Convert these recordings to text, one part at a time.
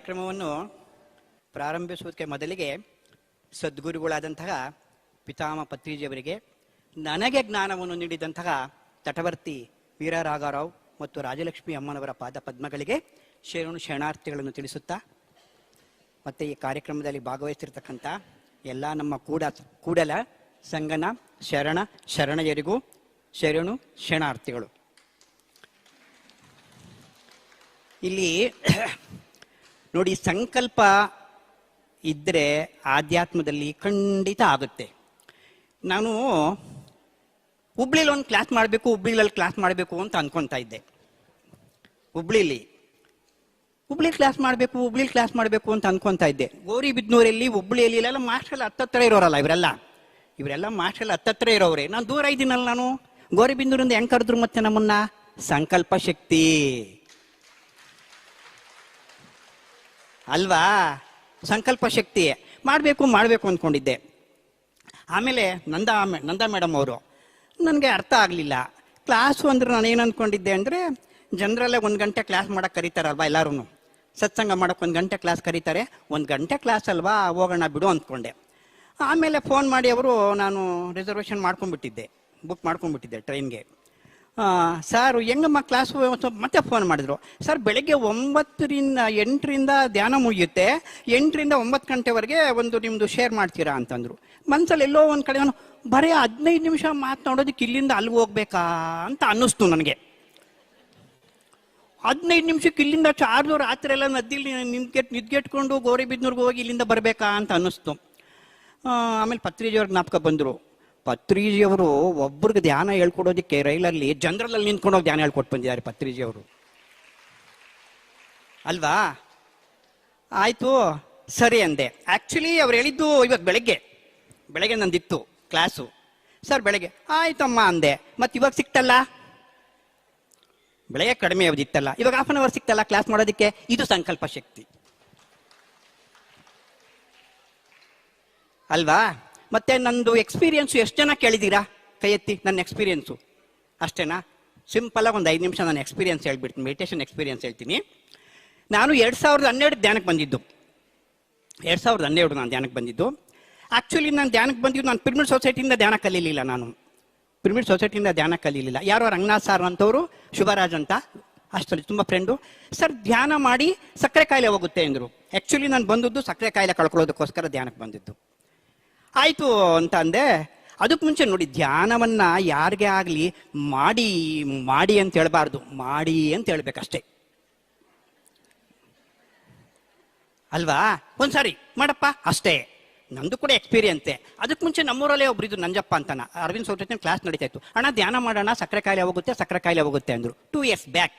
ಕಾರ್ಯಕ್ರಮವನ್ನು ಪ್ರಾರಂಭಿಸುವುದಕ್ಕೆ ಮೊದಲಿಗೆ ಸದ್ಗುರುಗಳಾದಂತಹ ಪಿತಾಮಹ ಪತ್ರಿಜಿಯವರಿಗೆ, ನನಗೆ ಜ್ಞಾನವನ್ನು ನೀಡಿದಂತಹ ತಟವರ್ತಿ ವೀರರಾಘವರಾವ್ ಮತ್ತು ರಾಜಲಕ್ಷ್ಮಿ ಅಮ್ಮನವರ ಪಾದ ಪದ್ಮಗಳಿಗೆ ಶರಣಾರ್ಥಿಗಳನ್ನು ತಿಳಿಸುತ್ತಾ, ಮತ್ತು ಈ ಕಾರ್ಯಕ್ರಮದಲ್ಲಿ ಭಾಗವಹಿಸಿರ್ತಕ್ಕಂಥ ಎಲ್ಲ ನಮ್ಮ ಕೂಡಲ ಸಂಗನ ಶರಣಯರಿಗೂ ಶರಣಾರ್ಥಿಗಳು. ಇಲ್ಲಿ ನೋಡಿ, ಸಂಕಲ್ಪ ಇದ್ದರೆ ಆಧ್ಯಾತ್ಮದಲ್ಲಿ ಖಂಡಿತ ಆಗುತ್ತೆ. ನಾನು ಹುಬ್ಳಿಲಿ ಒಂದು ಕ್ಲಾಸ್ ಮಾಡಬೇಕು ಅಂತ ಅನ್ಕೊತಾ ಇದ್ದೆ. ಹುಬ್ಳಿಲಿ ಕ್ಲಾಸ್ ಮಾಡಬೇಕು ಅಂತ ಅನ್ಕೊತಾ ಇದ್ದೆ. ಗೌರಿಬಿದನೂರಲ್ಲಿ, ಹುಬ್ಳಿಯಲ್ಲಿ ಎಲ್ಲ ಮಾಸ್ಟರ್ ಹತ್ತತ್ರ ಇರೋರಲ್ಲ ಇವರೆಲ್ಲ ಮಾಸ್ಟರ್ ಹತ್ತತ್ರ ಇರೋವ್ರೆ. ನಾನು ದೂರ ಇದ್ದೀನಲ್ಲ. ನಾನು ಗೌರಿಬಿದನೂರಿಂದ ಹೆಂಗ್ ಕರೆದ್ರು ಮತ್ತೆ ನಮ್ಮನ್ನ? ಸಂಕಲ್ಪ ಶಕ್ತಿ ಅಲ್ವಾ? ಸಂಕಲ್ಪ ಶಕ್ತಿ ಮಾಡಬೇಕು ಅಂದ್ಕೊಂಡಿದ್ದೆ. ಆಮೇಲೆ ನಂದಾ ಮೇಡಮ್ ಅವರು ನನಗೆ ಅರ್ಥ ಆಗಲಿಲ್ಲ. ಕ್ಲಾಸು ಅಂದ್ರೆ ನಾನು ಏನು ಅಂದ್ಕೊಂಡಿದ್ದೆ ಅಂದರೆ, ಜನರಲ್ಲೇ 1 ಗಂಟೆ ಕ್ಲಾಸ್ ಮಾಡೋಕ್ಕೆ ಕರೀತಾರಲ್ವಾ ಎಲ್ಲರೂ, ಸತ್ಸಂಗ ಮಾಡೋಕ್ಕೆ 1 ಗಂಟೆ ಕ್ಲಾಸ್ ಕರೀತಾರೆ, 1 ಗಂಟೆ ಕ್ಲಾಸ್ ಅಲ್ವಾ, ಹೋಗೋಣ ಬಿಡು ಅಂದ್ಕೊಂಡೆ. ಆಮೇಲೆ ಫೋನ್ ಮಾಡಿ ಅವರು, ನಾನು ರಿಸರ್ವೇಷನ್ ಬುಕ್ ಮಾಡ್ಕೊಂಡ್ಬಿಟ್ಟಿದ್ದೆ ಟ್ರೈನ್ಗೆ. ಸರ್ ಹೆಂಗಮ್ಮ ಕ್ಲಾಸು? ಮತ್ತೆ ಫೋನ್ ಮಾಡಿದ್ರು. ಸರ್ ಬೆಳಗ್ಗೆ 8ರಿಂದ ಧ್ಯಾನ ಮುಗಿಯುತ್ತೆ, 8ರಿಂದ 9 ಗಂಟೆವರೆಗೆ ನಿಮ್ಮದು ಶೇರ್ ಮಾಡ್ತೀರಾ ಅಂತಂದ್ರು. ಮನಸ್ಸಲ್ಲಿ ಎಲ್ಲೋ ಒಂದು ಕಡೆ ನಾನು ಬರೀ 15 ನಿಮಿಷ ಮಾತನಾಡೋದಕ್ಕೆ ಇಲ್ಲಿಂದ ಅಲ್ಲಿಗೆ ಹೋಗ್ಬೇಕಾ ಅಂತ ಅನ್ನಿಸ್ತು ನನಗೆ. 15 ನಿಮಿಷಕ್ಕೆ ಇಲ್ಲಿಂದ ಚಾರ್ಜು ರಾತ್ರಿ ಎಲ್ಲ ನದಿಲಿ ನಿದ್ಗೆಟ್ಕೊಂಡು ಗೌರಿಬಿದನೂರ್ಗೆ ಹೋಗಿ ಇಲ್ಲಿಂದ ಬರಬೇಕಾ ಅಂತ ಅನ್ನಿಸ್ತು. ಆಮೇಲೆ ಪತ್ರಿಜಿಯವ್ರ ಜ್ಞಾಪಕ ಬಂದರು. ಪತ್ರಿಜಿಯವರು ಒಬ್ರಿಗೆ ಧ್ಯಾನ ಹೇಳ್ಕೊಡೋದಕ್ಕೆ ರೈಲಲ್ಲಿ ಜನರಲ್ಲಲ್ಲಿ ನಿಂತ್ಕೊಂಡೋಗಿ ಧ್ಯಾನ ಹೇಳ್ಕೊಟ್ಟು ಬಂದಿದ್ದಾರೆ ಪತ್ರಿಜಿಯವರು ಅಲ್ವಾ? ಆಯ್ತು, ಸರಿ ಅಂದೆ. ಆಕ್ಚುಲಿ ಅವ್ರು ಹೇಳಿದ್ದು ಇವತ್ತು ಬೆಳಗ್ಗೆ ನಂದಿತ್ತು ಕ್ಲಾಸು. ಸರ್ ಬೆಳಗ್ಗೆ ಆಯ್ತಮ್ಮ ಅಂದೆ. ಮತ್ತೆ ಇವಾಗ ಸಿಕ್ತಲ್ಲ, ಬೆಳಗ್ಗೆ ಕಡಿಮೆ ಯಾವ್ದಿತ್ತಲ್ಲ, ಇವಾಗ 1/2 ಅವರ್ ಸಿಕ್ತಲ್ಲ ಕ್ಲಾಸ್ ಮಾಡೋದಕ್ಕೆ. ಇದು ಸಂಕಲ್ಪ ಶಕ್ತಿ ಅಲ್ವಾ? ಮತ್ತೆ ನಂದು ಎಕ್ಸ್ಪೀರಿಯನ್ಸು ಎಷ್ಟು ಜನ ಕೇಳಿದ್ದೀರಾ? ಕೈ ಎತ್ತಿ. ನನ್ನ ಎಕ್ಸ್ಪೀರಿಯನ್ಸು ಅಷ್ಟೇನಾ? ಸಿಂಪಲ್ ಆಗಿ ಒಂದು 5 ನಿಮಿಷ ನನ್ನ ಎಕ್ಸ್ಪೀರಿಯನ್ಸ್ ಹೇಳ್ಬಿಡ್ತೀನಿ, ಮೆಡಿಟೇಷನ್ ಎಕ್ಸ್ಪೀರಿಯನ್ಸ್ ಹೇಳ್ತೀನಿ. ನಾನು 2012 ಧ್ಯಾನಕ್ಕೆ ಬಂದಿದ್ದು. 2012 ನಾನು ಧ್ಯಾನಕ್ಕೆ ಬಂದಿದ್ದು. ಆಕ್ಚುಲಿ ನಾನು ಧ್ಯಾನಕ್ಕೆ ಬಂದಿದ್ದು, ನಾನು ಪಿರಮಿಡ್ ಸೊಸೈಟಿಯಿಂದ ಧ್ಯಾನ ಕಲೀಲಿಲ್ಲ. ಯಾರೋ ರಂಗನಾಥ್ ಸಾರ್ ಅಂತವರು, ಶುಭರಾಜ್ ಅಂತ ಅಷ್ಟರಲ್ಲಿ ತುಂಬ ಫ್ರೆಂಡು. ಸರ್ ಧ್ಯಾನ ಮಾಡಿ ಸಕ್ಕರೆ ಕಾಯಿಲೆ ಹೋಗುತ್ತೆ ಅಂದರು. ಆ್ಯಕ್ಚುಲಿ ನಾನು ಬಂದದ್ದು ಸಕ್ಕರೆ ಕಾಯಿಲೆ ಕಳ್ಕೊಳ್ಳೋದಕ್ಕೋಸ್ಕರ ಧ್ಯಾನಕ್ಕೆ ಬಂದಿದ್ದು. ಆಯಿತು ಅಂತ ಅಂದೆ. ಅದಕ್ಕೆ ಮುಂಚೆ ನೋಡಿ, ಧ್ಯಾನವನ್ನ ಯಾರಿಗೆ ಆಗಲಿ ಮಾಡಿ ಅಂತ ಹೇಳ್ಬಾರ್ದು, ಮಾಡಿ ಅಂತ ಹೇಳ್ಬೇಕಷ್ಟೇ ಅಲ್ವಾ? ಒಂದ್ಸಾರಿ ಮಾಡಪ್ಪ ಅಷ್ಟೇ. ನಂದು ಕೂಡ ಎಕ್ಸ್ಪೀರಿಯನ್ಸೆ. ಅದಕ್ಕೆ ಮುಂಚೆ ನಮ್ಮೂರಲ್ಲೇ ಒಬ್ರಿದ್ದು ನಂಜಪ್ಪ ಅಂತಾನ, ಅರವಿಂದ್ ಸೌಜನ್ಯ ಕ್ಲಾಸ್ ನಡೀತಾ ಇತ್ತು. ಅಣ್ಣ ಧ್ಯಾನ ಮಾಡೋಣ, ಸಕ್ಕರೆ ಕಾಯಿಲೆ ಹೋಗುತ್ತೆ ಅಂದ್ರು. 2 years ಬ್ಯಾಕ್.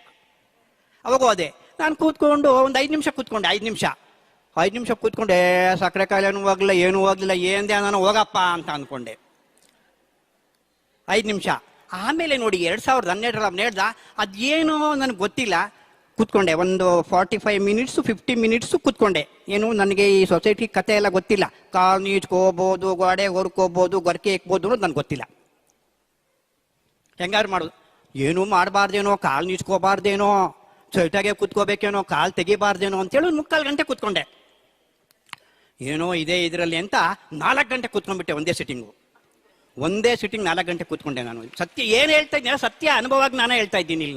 ಅವಾಗ ಹೋದೆ. ನಾನು ಕೂತ್ಕೊಂಡು ಒಂದು 5 ನಿಮಿಷ ಕೂತ್ಕೊಂಡೆ. 5 ನಿಮಿಷ ಕೂತ್ಕೊಂಡೆ. ಸಕ್ಕರೆ ಕಾಯಿಲೆನೂ ಹೋಗ್ಲಿಲ್ಲ, ಏನೂ ಹೋಗ್ಲಿಲ್ಲ. ಏನ್ ಧ್ಯಾನ ಹೋಗಪ್ಪ ಅಂತ ಅಂದ್ಕೊಂಡೆ 5 ನಿಮಿಷ. ಆಮೇಲೆ ನೋಡಿ 2012 ಹೇಳ್ದ, ಅದೇನೋ ನನಗೆ ಗೊತ್ತಿಲ್ಲ. ಕೂತ್ಕೊಂಡೆ ಒಂದು 45 ಮಿನಿಟ್ಸ್ 50 ಮಿನಿಟ್ಸು ಕೂತ್ಕೊಂಡೆ. ಏನು, ನನಗೆ ಈ ಸೊಸೈಟಿ ಕತೆ ಎಲ್ಲ ಗೊತ್ತಿಲ್ಲ. ಕಾಲು ನೀಚ್ಕೋಬೋದು, ಗೋಡೆ ಹೊರ್ಕೋಬೋದು, ಗೊರಕೆ ಇಕ್ಬೋದು ಅನ್ನೋದು ನನಗೆ ಗೊತ್ತಿಲ್ಲ. ಹೆಂಗಾರು ಮಾಡೋದು, ಏನೂ ಮಾಡಬಾರ್ದೇನೋ, ಕಾಲು ನೀಚ್ಕೋಬಾರ್ದೇನೋ, ಸೈಟಾಗೆ ಕೂತ್ಕೋಬೇಕೇನೋ, ಕಾಲು ತೆಗಿಬಾರ್ದೇನೋ ಅಂತೇಳಿ 3/4 ಗಂಟೆ ಕೂತ್ಕೊಂಡೆ. ಏನೋ ಇದೆ ಇದರಲ್ಲಿ ಅಂತ 4 ಗಂಟೆ ಕೂತ್ಕೊಂಡ್ಬಿಟ್ಟೆ. ಒಂದೇ ಸಿಟ್ಟಿಂಗ್ 4 ಗಂಟೆ ಕೂತ್ಕೊಂಡೆ. ನಾನು ಸತ್ಯ ಏನು ಹೇಳ್ತಾ ಇದ್ದೀನಿ, ಸತ್ಯ ಅನುಭವವಾಗಿ ನಾನು ಹೇಳ್ತಾ ಇದ್ದೀನಿ. ಇಲ್ಲಿ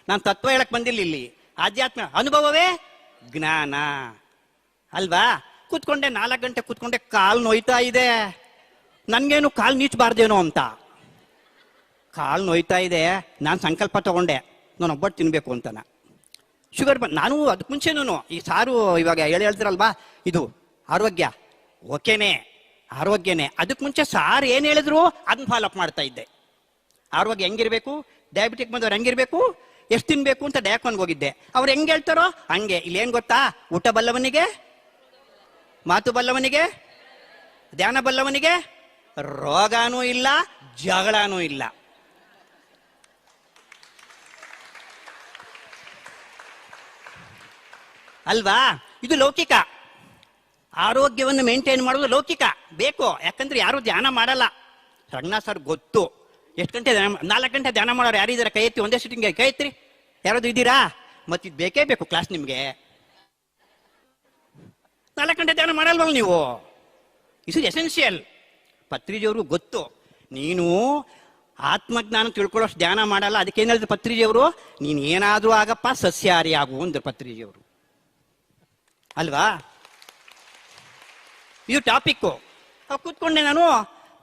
ನಾನು ತತ್ವ ಹೇಳಕ್ ಬಂದಿಲ್ಲ. ಇಲ್ಲಿ ಆಧ್ಯಾತ್ಮ ಅನುಭವವೇ ಜ್ಞಾನ ಅಲ್ವಾ? ಕೂತ್ಕೊಂಡೆ 4 ಗಂಟೆ ಕೂತ್ಕೊಂಡೆ. ಕಾಲು ನೋಯ್ತಾ ಇದೆ. ನನ್ಗೇನು ಕಾಲು ನೀಚಬಾರ್ದೇನೋ ಅಂತ. ಕಾಲು ನೋಯ್ತಾ ಇದೆ. ನಾನು ಸಂಕಲ್ಪ ತಗೊಂಡೆ, ನಾನು ಒಬ್ಬಟ್ಟು ತಿನ್ಬೇಕು ಅಂತಾನ. ಶುಗರ್ ನಾನು ಅದಕ್ಕೆ ಮುಂಚೆನೂ ಈ ಸಾರು ಇವಾಗ ಹೇಳ್ತಿರಲ್ವಾ, ಇದು ಆರೋಗ್ಯ, ಓಕೆನೇ, ಆರೋಗ್ಯನೇ. ಅದಕ್ಕೆ ಮುಂಚೆ ಸಾರು ಏನು ಹೇಳಿದ್ರು ಅದನ್ನ ಫಾಲೋಅಪ್ ಮಾಡ್ತಾ ಇದ್ದೆ. ಆರೋಗ್ಯ ಹೆಂಗಿರ್ಬೇಕು, ಡಯಾಬಿಟಿಕ್ ಬಂದವ್ರು ಹೆಂಗಿರ್ಬೇಕು, ಎಷ್ಟು ತಿನ್ಬೇಕು ಅಂತ ಡಯಾಕೋನ್ಗೆ ಹೋಗಿದ್ದೆ. ಅವ್ರು ಹೆಂಗೆ ಹೇಳ್ತಾರೋ ಹಂಗೆ. ಇಲ್ಲೇನು ಗೊತ್ತಾ, ಊಟ ಬಲ್ಲವನಿಗೆ, ಮಾತು ಬಲ್ಲವನಿಗೆ, ಧ್ಯಾನ ಬಲ್ಲವನಿಗೆ ರೋಗಾನೂ ಇಲ್ಲ, ಜಗಳನೂ ಇಲ್ಲ. ಅಲ್ವಾ? ಇದು ಲೌಕಿಕ. ಆರೋಗ್ಯವನ್ನು ಮೇಂಟೈನ್ ಮಾಡೋದು ಲೌಕಿಕ ಬೇಕು. ಯಾಕಂದ್ರೆ ಯಾರು ಧ್ಯಾನ ಮಾಡಲ್ಲ. ರಂಗನಾಥ್ ಸರ್ ಗೊತ್ತು. ಎಷ್ಟು ಗಂಟೆ 4 ಗಂಟೆ ಧ್ಯಾನ ಮಾಡೋರು ಯಾರಿದ್ದಾರೆ? ಕೈ ಎತ್ತಿ. ಒಂದೇ ಸಿಟ್ಟಿಂಗ್ ಕೈ ಎತ್ತಿರಿ. ಯಾರಾದ್ರು ಇದ್ದೀರಾ? ಮತ್ತಿದು ಬೇಕೇ ಬೇಕು ಕ್ಲಾಸ್ ನಿಮಗೆ. 4 ಗಂಟೆ ಧ್ಯಾನ ಮಾಡಲ್ವಲ್ಲ ನೀವು? Is is essential. ಪತ್ರಿಜಿಯವ್ರಿಗೂ ಗೊತ್ತು, ನೀನು ಆತ್ಮಜ್ಞಾನ ತಿಳ್ಕೊಳ್ಳೋಷ್ಟು ಧ್ಯಾನ ಮಾಡಲ್ಲ. ಅದಕ್ಕೇನು ಹೇಳಿದ್ರು ಪತ್ರಿಜಿಯವರು? ನೀನು ಏನಾದರೂ ಆಗಪ್ಪ, ಸಸ್ಯಾಹಾರಿ ಆಗು ಅಂದ್ರು ಪತ್ರಿಜಿಯವರು ಅಲ್ವಾ? ಇದು ಟಾಪಿಕ್ಕು. ಕೂತ್ಕೊಂಡೆ ನಾನು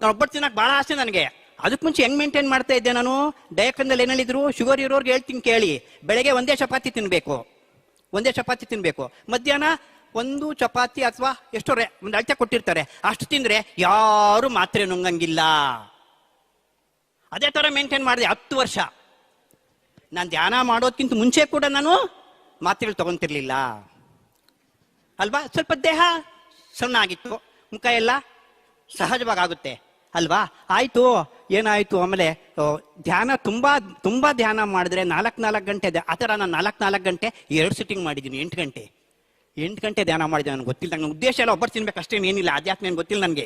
ಒಬ್ಬಟ್ಟು ತಿನ್ನಕ್ಕೆ ಭಾಳ ಆಸೆ ನನಗೆ. ಅದಕ್ಕೆ ಮುಂಚೆ ಹೆಂಗ್ ಮೇಂಟೈನ್ ಮಾಡ್ತಾ ಇದ್ದೆ ನಾನು? ಡಯಕಂದಲ್ಲಿ ಏನು ಹೇಳಿದ್ರು? ಶುಗರ್ ಇರೋರ್ಗೆ ಹೇಳ್ತೀನಿ ಕೇಳಿ, ಬೆಳಗ್ಗೆ ಒಂದೇ ಚಪಾತಿ ತಿನ್ನಬೇಕು, ಮಧ್ಯಾಹ್ನ 1 ಚಪಾತಿ ಅಥವಾ ಎಷ್ಟೋ ಒಂದು ಅಳತೆ ಕೊಟ್ಟಿರ್ತಾರೆ, ಅಷ್ಟು ತಿಂದ್ರೆ ಯಾರು ಮಾತ್ರೆ ನುಂಗಂಗಿಲ್ಲ. ಅದೇ ತರ ಮೇಂಟೈನ್ ಮಾಡಿದೆ 10 ವರ್ಷ. ನಾನು ಧ್ಯಾನ ಮಾಡೋದಕ್ಕಿಂತ ಮುಂಚೆ ಕೂಡ ನಾನು ಮಾತ್ರೆಗಳು ತಗೊಂತಿರ್ಲಿಲ್ಲ ಅಲ್ವಾ? ಸ್ವಲ್ಪ ದೇಹ ಸಣ್ಣ ಆಗಿತ್ತು, ಮುಖ ಎಲ್ಲ ಸಹಜವಾಗುತ್ತೆ ಅಲ್ವಾ? ಆಯ್ತು, ಏನಾಯ್ತು ಆಮೇಲೆ ಧ್ಯಾನ ತುಂಬಾ ಧ್ಯಾನ ಮಾಡಿದ್ರೆ 4 ಗಂಟೆ. ಆ ಥರ ನಾನು 4 ಗಂಟೆ 2 ಸಿಟ್ಟಿಂಗ್ ಮಾಡಿದ್ದೀನಿ. 8 ಗಂಟೆ ಧ್ಯಾನ ಮಾಡಿದೆ. ನನಗೆ ಗೊತ್ತಿಲ್ಲ, ನನ್ನ ಉದ್ದೇಶ ಎಲ್ಲ ಒಬ್ಬಟ್ಟು ತಿನ್ಬೇಕು ಅಷ್ಟೇನು ಏನಿಲ್ಲ. ಆಧ್ಯಾತ್ಮ ಏನು ಗೊತ್ತಿಲ್ಲ ನನಗೆ,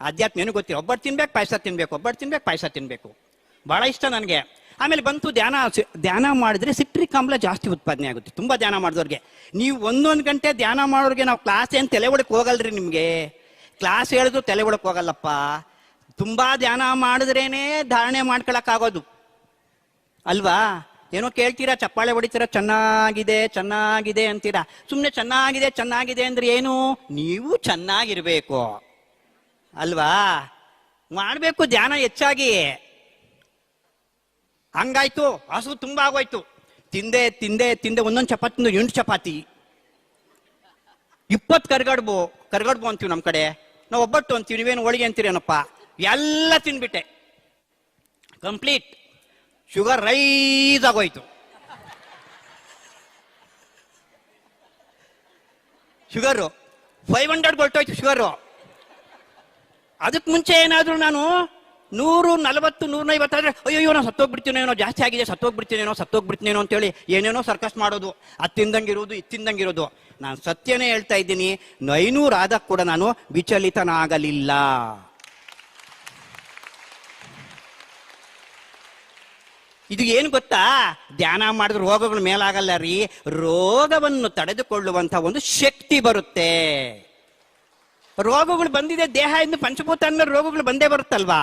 ಆಧ್ಯಾತ್ಮ ಏನು ಗೊತ್ತಿಲ್ಲ. ಒಬ್ಬಟ್ಟು ತಿನ್ಬೇಕು, ಪಾಯಸ ತಿನ್ಬೇಕು, ಬಹಳ ಇಷ್ಟ ನನಗೆ. ಆಮೇಲೆ ಬಂತು ಧ್ಯಾನ ಮಾಡಿದ್ರೆ ಸಿಟ್ರಿಕ್ ಆಮ್ಲ ಜಾಸ್ತಿ ಉತ್ಪಾದನೆ ಆಗುತ್ತೆ ತುಂಬಾ ಧ್ಯಾನ ಮಾಡಿದವ್ರಿಗೆ. ನೀವು 1 ಗಂಟೆ ಧ್ಯಾನ ಮಾಡೋರಿಗೆ ನಾವು ಕ್ಲಾಸ್ ಏನು ತಲೆ ಒಳಗೆ ಹೋಗಲ್ರಿ. ನಿಮಗೆ ಕ್ಲಾಸ್ ಹೇಳಿದ್ರು ತಲೆ ಒಳಗೆ ಹೋಗಲ್ಲಪ್ಪ. ತುಂಬಾ ಧ್ಯಾನ ಮಾಡಿದ್ರೇನೆ ಧಾರಣೆ ಮಾಡ್ಕೊಳಕ್ಕಾಗೋದು ಅಲ್ವಾ? ಏನೋ ಕೇಳ್ತೀರಾ, ಚಪ್ಪಾಳೆ ಹೊಡಿತೀರಾ, ಚೆನ್ನಾಗಿದೆ ಅಂತೀರಾ. ಸುಮ್ಮನೆ ಚೆನ್ನಾಗಿದೆ ಅಂದ್ರೆ ಏನು? ನೀವು ಚೆನ್ನಾಗಿರ್ಬೇಕು ಅಲ್ವಾ? ಮಾಡ್ಬೇಕು ಧ್ಯಾನ ಹೆಚ್ಚಾಗಿ. ಹಂಗಾಯ್ತು, ಹಸು ತುಂಬಾ ಆಗೋಯ್ತು. ತಿಂದೆ 1 ಚಪಾತಿ 8 ಚಪಾತಿ, 20 ಕರ್ಗಡ್ಬು ಅಂತೀವಿ ನಮ್ಮ ಕಡೆ. ನಾವು ಒಬ್ಬಟ್ಟು ಅಂತೀವಿ, ನೀವೇನು ಹೋಳಿಗೆ ಅಂತೀರೇನಪ್ಪ. ಎಲ್ಲ ತಿನ್ಬಿಟ್ಟೆ, ಕಂಪ್ಲೀಟ್ ಶುಗರ್ ರೈಸ್ ಆಗೋಯ್ತು. ಶುಗರು 500 ಹೊರಟೋಯ್ತು ಶುಗರು. ಅದಕ್ಕೆ ಮುಂಚೆ ಏನಾದ್ರು ನಾನು 140, 150 ಆದ್ರೆ ಅಯ್ಯೋ ನಾನು ಸತ್ತೋಗ್ಬಿಡ್ತೀನೇನೋ, ಜಾಸ್ತಿ ಆಗಿದೆ, ಸತ್ತೋಗ್ಬಿಡ್ತೀನೇನೋ ಅಂತೇಳಿ ಏನೇನೋ ಸರ್ಕಸ್ ಮಾಡೋದು, ಅದು ತಿಂದಂಗಿರೋದು. ನಾನು ಸತ್ಯನೇ ಹೇಳ್ತಾ ಇದ್ದೀನಿ, 500 ಆದಾಗ ಕೂಡ ನಾನು ವಿಚಲಿತನಾಗಲಿಲ್ಲ. ಇದು ಏನು ಗೊತ್ತಾ? ಧ್ಯಾನ ಮಾಡಿದ್ರೆ ರೋಗಗಳು ಮೇಲಾಗಲ್ಲ ರೀ, ರೋಗವನ್ನು ತಡೆದುಕೊಳ್ಳುವಂತ ಒಂದು ಶಕ್ತಿ ಬರುತ್ತೆ. ರೋಗಗಳು ಬಂದಿದೆ ದೇಹದಿಂದ, ಪಂಚಭೂತ ಅಂದ್ಮೇಲೆ ರೋಗಗಳು ಬಂದೇ ಬರುತ್ತಲ್ವಾ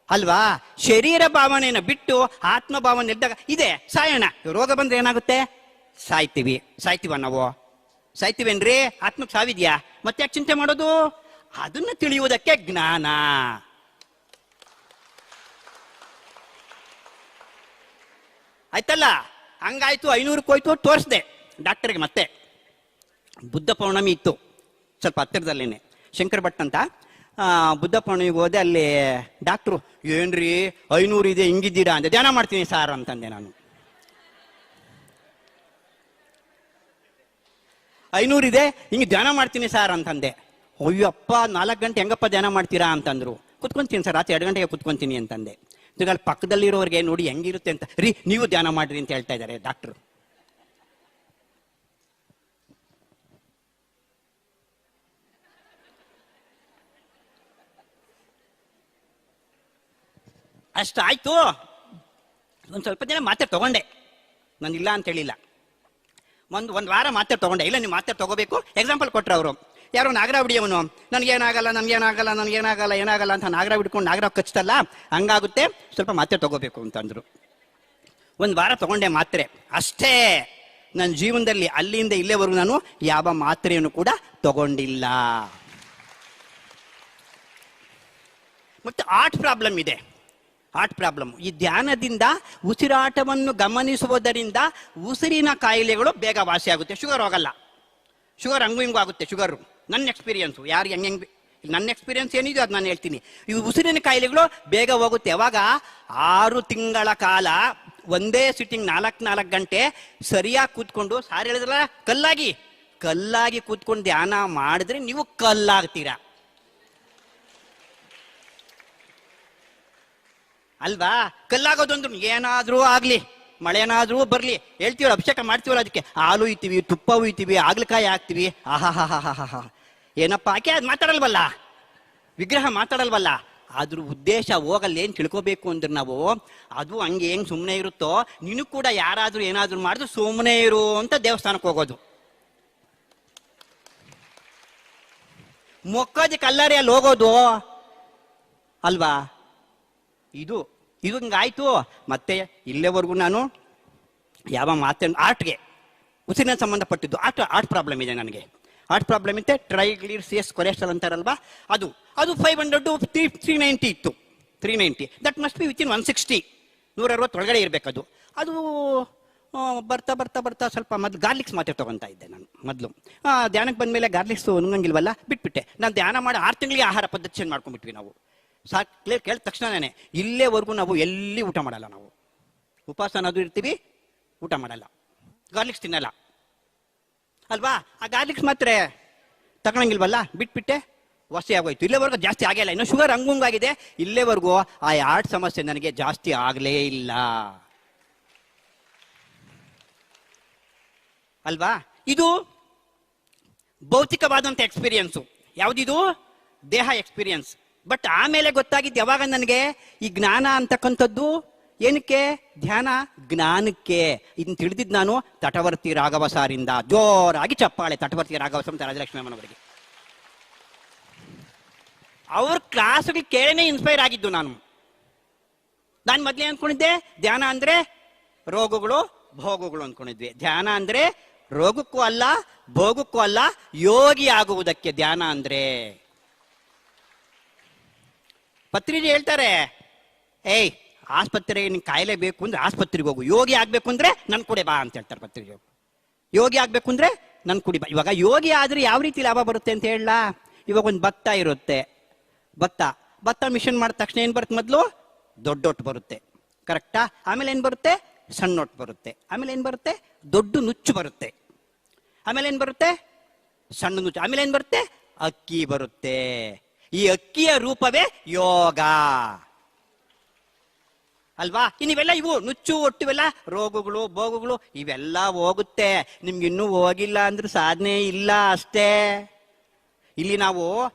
ಅಲ್ವಾ? ಶರೀರ ಭಾವನೆಯನ್ನು ಬಿಟ್ಟು ಆತ್ಮ ಭಾವನೆ ಇದ್ದಾಗ ಇದೆ ಸಾಯೋಣ. ರೋಗ ಬಂದ್ರೆ ಏನಾಗುತ್ತೆ? ಸಾಯ್ತೀವ ನಾವು. ಸಾಯ್ತೀವೇನ್ರಿ? ಆತ್ಮಕ್ಕೆ ಸಾವಿದ್ಯಾ? ಮತ್ತೆ ಯಾಕೆ ಚಿಂತೆ ಮಾಡೋದು? ಅದನ್ನ ತಿಳಿಯುವುದಕ್ಕೆ ಜ್ಞಾನ. ಆಯ್ತಲ್ಲ? ಹಂಗಾಯ್ತು, 500 ಹೋಯ್ತು, ತೋರಿಸ್ದೆ ಡಾಕ್ಟರ್ಗೆ. ಮತ್ತೆ ಬುದ್ಧ ಪೌರ್ಣಮಿ ಇತ್ತು ಸ್ವಲ್ಪ ಹತ್ತಿರದಲ್ಲೇನೆ, ಶಂಕರ್ ಭಟ್ ಅಂತ. ಬುದ್ಧ ಪೌರ್ಣಮಿಗೆ ಹೋದೆ. ಅಲ್ಲಿ ಡಾಕ್ಟ್ರು, ಏನ್ರಿ 500 ಇದೆ ಹಿಂಗಿದ್ದೀರಾ ಅಂದೆ. ಧ್ಯಾನ ಮಾಡ್ತೀನಿ ಸಾರ್ ಅಂತಂದೆ ನಾನು. 500 ಇದೆ ಹಿಂಗೆ ಧ್ಯಾನ ಮಾಡ್ತೀನಿ ಸಾರ್ ಅಂತಂದೆ. ಅಯ್ಯಪ್ಪ 4 ಗಂಟೆ ಹೆಂಗಪ್ಪ ಧ್ಯಾನ ಮಾಡ್ತೀರಾ ಅಂತಂದ್ರು. ಕುತ್ಕೊಂತೀನಿ ಸರ್, ರಾತ್ರಿ 2 ಗಂಟೆಗೆ ಕುತ್ಕೊಂತೀನಿ ಅಂತಂದೆ. ಈಗ ಪಕ್ಕದಲ್ಲಿರೋರಿಗೆ ನೋಡಿ ಹೆಂಗಿರುತ್ತೆ ಅಂತ, ರೀ ನೀವು ಧ್ಯಾನ ಮಾಡ್ರಿ ಅಂತ ಹೇಳ್ತಾ ಇದ್ದಾರೆ ಡಾಕ್ಟ್ರು. ಅಷ್ಟಾಯ್ತು. ಒಂದು ಸ್ವಲ್ಪ ದಿನ ಮಾತ್ರೆ ತಗೊಂಡೆ, ನಾನು ಇಲ್ಲ ಅಂತ ಹೇಳಿಲ್ಲ. ಒಂದು ವಾರ ಮಾತ್ರೆ ತಗೊಂಡೆ. ಇಲ್ಲ ನೀವು ಮಾತ್ರೆ ತಗೋಬೇಕು. ಎಕ್ಸಾಂಪಲ್ ಕೊಟ್ರು ಅವರು, ಯಾರೋ ನಾಗರ ಬಿಡಿಯವನು, ನನಗೇನಾಗಲ್ಲ ಅಂತ ನಾಗರ ಬಿಡ್ಕೊಂಡು ನಾಗರ ಕಚ್ತಲ್ಲ, ಹಂಗಾಗುತ್ತೆ, ಸ್ವಲ್ಪ ಮಾತ್ರೆ ತಗೋಬೇಕು ಅಂತಂದ್ರು. 1 ವಾರ ತಗೊಂಡೆ ಮಾತ್ರೆ ಅಷ್ಟೇ. ನನ್ನ ಜೀವನದಲ್ಲಿ ಅಲ್ಲಿಂದ ಇಲ್ಲೇವರೆಗೂ ನಾನು ಯಾವ ಮಾತ್ರೆಯನ್ನು ಕೂಡ ತಗೊಂಡಿಲ್ಲ. ಮತ್ತೆ ಹಾರ್ಟ್ ಪ್ರಾಬ್ಲಮ್ ಇದೆ. ಈ ಧ್ಯಾನದಿಂದ ಉಸಿರಾಟವನ್ನು ಗಮನಿಸುವುದರಿಂದ ಉಸಿರಿನ ಕಾಯಿಲೆಗಳು ಬೇಗ ವಾಸಿಯಾಗುತ್ತೆ. ಶುಗರ್ ಹೋಗಲ್ಲ. ಶುಗರ್ ಹಂಗೂ ಹಿಂಗೂ ಆಗುತ್ತೆ. ಶುಗರು ನನ್ನ ಎಕ್ಸ್ಪೀರಿಯನ್ಸು, ಯಾರು ಹೆಂಗೆ ನನ್ನ ಎಕ್ಸ್ಪೀರಿಯನ್ಸ್ ಏನಿದೆ ಅದು ನಾನು ಹೇಳ್ತೀನಿ. ಇವು ಉಸಿರಿನ ಕಾಯಿಲೆಗಳು ಬೇಗ ಹೋಗುತ್ತೆ. ಯಾವಾಗ? 6 ತಿಂಗಳ ಕಾಲ ಒಂದೇ ಸಿಟ್ಟಿಂಗ್ 4 ಗಂಟೆ ಸರಿಯಾಗಿ ಕೂತ್ಕೊಂಡು, ಸಾರ್ ಹೇಳಿದ್ರಲ್ಲ, ಕಲ್ಲಾಗಿ ಕೂತ್ಕೊಂಡು ಧ್ಯಾನ ಮಾಡಿದ್ರೆ ನೀವು ಕಲ್ಲಾಗ್ತೀರಾ ಅಲ್ವಾ? ಕಲ್ಲಾಗೋದೊಂದು ಏನಾದ್ರೂ ಆಗ್ಲಿ, ಮಳೆನಾದ್ರೂ ಬರ್ಲಿ, ಹೇಳ್ತೀವಲ್ಲ, ಅಭಿಷೇಕ ಮಾಡ್ತೀವಲ್ಲ, ಅದಕ್ಕೆ ಹಾಲು ಹುಯ್ತೀವಿ, ತುಪ್ಪ ಹುಯ್ತೀವಿ, ಆಗ್ಲಕಾಯಿ ಹಾಕ್ತಿವಿ. ಆಹಾ ಏನಪ್ಪ ಆಕೆ ಅದು ಮಾತಾಡಲ್ವಲ್ಲ, ವಿಗ್ರಹ ಮಾತಾಡಲ್ವಲ್ಲ. ಅದ್ರ ಉದ್ದೇಶ ಹೋಗಲ್ಲ. ಏನ್ ತಿಳ್ಕೋಬೇಕು ಅಂದ್ರೆ ನಾವು, ಅದು ಹಂಗೆ ಹೆಂಗ್ ಸುಮ್ಮನೆ ಇರುತ್ತೋ, ನೀನು ಕೂಡ ಯಾರಾದ್ರೂ ಏನಾದ್ರೂ ಮಾಡಿದ್ರು ಸುಮ್ಮನೆ ಇರು ಅಂತ ದೇವಸ್ಥಾನಕ್ಕೆ ಹೋಗೋದು. ಮೊಕ್ಕದ ಕಲ್ಲರಿ ಅಲ್ಲಿ ಹೋಗೋದು ಅಲ್ವಾ? ಇದು ಹಿಂಗಾಯ್ತು. ಮತ್ತೆ ಇಲ್ಲೇವರೆಗೂ ನಾನು ಯಾವ ಮಾತೇ ಆರ್ಟ್ಗೆ ಉಸಿರಿನ ಸಂಬಂಧಪಟ್ಟಿದ್ದು ಆರ್ಟ್ ಪ್ರಾಬ್ಲಮ್ ಇದೆ ನನಗೆ. ಆರ್ಟ್ ಪ್ರಾಬ್ಲಮ್ ಇತ್ತೆ, ಟ್ರೈಗ್ಲಿಸರೈಡ್ಸ್ ಕೊಲೆಸ್ಟ್ರಾಲ್ ಅಂತಾರಲ್ವಾ, ಅದು 500 390 ಇತ್ತು. 390 ದಟ್ ಮಸ್ಟ್ ಬಿ ವಿತಿನ್ 160, 160 ಒಳಗಡೆ ಇರಬೇಕದು. ಅದು ಬರ್ತಾ ಬರ್ತಾ ಬರ್ತಾ ಸ್ವಲ್ಪ ಮೊದಲು ಗಾರ್ಲಿಕ್ಸ್ ಮಾತ್ರ ತಗೊತಾ ಇದ್ದೆ ನಾನು ಮೊದಲು. ಧ್ಯಾನಕ್ಕೆ ಬಂದಮೇಲೆ ಗಾರ್ಲಿಕ್ಸ್ ನುಂಗಂಗಿಲ್ವಲ್ಲ, ಬಿಟ್ಬಿಟ್ಟೆ. ನಾನು ಧ್ಯಾನ ಮಾಡಿ 6 ತಿಂಗಳಿಗೆ ಆಹಾರ ಪದ್ಧತಿ ಚೇಂಜ್ ಮಾಡ್ಕೊಂಡ್ಬಿಟ್ವಿ ನಾವು. ಕೇಳಿದ ತಕ್ಷಣನೇ ಇಲ್ಲೇವರೆಗೂ ನಾವು ಎಲ್ಲಿ ಊಟ ಮಾಡಲ್ಲ, ನಾವು ಉಪವಾಸ ಅನ್ನೋದು ಇರ್ತೀವಿ, ಊಟ ಮಾಡಲ್ಲ, ಗಾರ್ಲಿಕ್ಸ್ ತಿನ್ನಲ್ಲ ಅಲ್ವಾ. ಆ ಗಾರ್ಲಿಕ್ಸ್ ಮಾತ್ರ ತಗೊಳಂಗಿಲ್ವಲ್ಲ, ಬಿಟ್ಬಿಟ್ಟೆ, ವಾಸಿ ಆಗೋಯ್ತು. ಇಲ್ಲೇವರೆಗೂ ಜಾಸ್ತಿ ಆಗಿಲ್ಲ. ಇನ್ನು ಶುಗರ್ ಹಂಗಾಗಿದೆ. ಇಲ್ಲೇವರೆಗೂ ಆ ಹಾರ್ಟ್ ಸಮಸ್ಯೆ ನನಗೆ ಜಾಸ್ತಿ ಆಗಲೇ ಇಲ್ಲ ಅಲ್ವಾ. ಇದು ಭೌತಿಕವಾದಂಥ ಎಕ್ಸ್ಪೀರಿಯನ್ಸು. ಯಾವುದಿದು? ದೇಹ ಎಕ್ಸ್ಪೀರಿಯನ್ಸ್. ಬಟ್ ಆಮೇಲೆ ಗೊತ್ತಾಗಿದ್ದು ಯಾವಾಗ ನನಗೆ, ಈ ಜ್ಞಾನ ಅಂತಕ್ಕಂಥದ್ದು ಏನಕ್ಕೆ? ಧ್ಯಾನ ಜ್ಞಾನಕ್ಕೆ. ಇದನ್ನ ತಿಳಿದಿದ್ದು ನಾನು ತಟವರ್ತಿ ರಾಘವ ಸಾರಿಂದ. ಜೋರಾಗಿ ಚಪ್ಪಾಳೆ ತಟವರ್ತಿ ರಾಘವ ಸಾರ್ ರಾಜಲಕ್ಷ್ಮಿ ಅಮ್ಮನವರಿಗೆ. ಅವ್ರ ಕ್ಲಾಸ್ಗೆ ಕೇಳೇನೆ ಇನ್ಸ್ಪೈರ್ ಆಗಿದ್ದು ನಾನು. ಮೊದಲೇ ಅನ್ಕೊಂಡಿದ್ದೆ ಧ್ಯಾನ ಅಂದ್ರೆ ರೋಗಗಳು ಭೋಗಗಳು ಅನ್ಕೊಂಡಿದ್ವಿ. ಧ್ಯಾನ ಅಂದ್ರೆ ರೋಗಕ್ಕೂ ಅಲ್ಲ ಭೋಗಕ್ಕೂ ಅಲ್ಲ, ಯೋಗಿ ಆಗುವುದಕ್ಕೆ ಧ್ಯಾನ ಅಂದ್ರೆ. ಪತ್ರಿಜಿ ಹೇಳ್ತಾರೆ, ಏಯ್ ಆಸ್ಪತ್ರೆಗೆ ನಿನ್ ಕಾಯಿಲೆ ಬೇಕು ಅಂದ್ರೆ ಆಸ್ಪತ್ರೆಗೆ ಹೋಗು, ಯೋಗಿ ಆಗ್ಬೇಕು ಅಂದ್ರೆ ನನ್ ಕೂಡೆ ಬಾ ಅಂತ ಹೇಳ್ತಾರೆ ಪತ್ರಿಜಿ. ಯೋಗಿ ಆಗ್ಬೇಕು ಅಂದ್ರೆ ನನ್ ಕೂಡಿ ಬಾ. ಇವಾಗ ಯೋಗಿ ಆದ್ರೆ ಯಾವ ರೀತಿ ಲಾಭ ಬರುತ್ತೆ ಅಂತ ಹೇಳ. ಇವಾಗ ಒಂದು ಭತ್ತ ಇರುತ್ತೆ, ಭತ್ತ ಮಿಷನ್ ಮಾಡಿದ ತಕ್ಷಣ ಏನ್ ಬರುತ್ತೆ? ಮೊದಲು ದೊಡ್ಡೊಟ್ಟು ಬರುತ್ತೆ, ಕರೆಕ್ಟಾ? ಆಮೇಲೆ ಏನ್ ಬರುತ್ತೆ? ಸಣ್ಣೊಟ್ಟು ಬರುತ್ತೆ. ಆಮೇಲೆ ಏನ್ ಬರುತ್ತೆ? ದೊಡ್ಡ ನುಚ್ಚು ಬರುತ್ತೆ. ಆಮೇಲೆ ಏನ್ ಬರುತ್ತೆ? ಸಣ್ಣ ನುಚ್ಚು. ಆಮೇಲೆ ಏನ್ ಬರುತ್ತೆ? ಅಕ್ಕಿ ಬರುತ್ತೆ. ಈ ಅಕ್ಕಿಯ ರೂಪವೇ ಯೋಗ ಅಲ್ವಾ. ಇನ್ನಿವೆಲ್ಲ ಇವು ನುಚ್ಚು ಒಟ್ಟಿವೆಲ್ಲ ರೋಗಗಳು ಭೋಗಗಳು ಇವೆಲ್ಲ ಹೋಗುತ್ತೆ. ನಿಮ್ಗೆ ಇನ್ನೂ ಹೋಗಿಲ್ಲ ಅಂದ್ರೆ ಸಾಧನೆ ಇಲ್ಲ ಅಷ್ಟೇ. ಇಲ್ಲಿ ನಾವು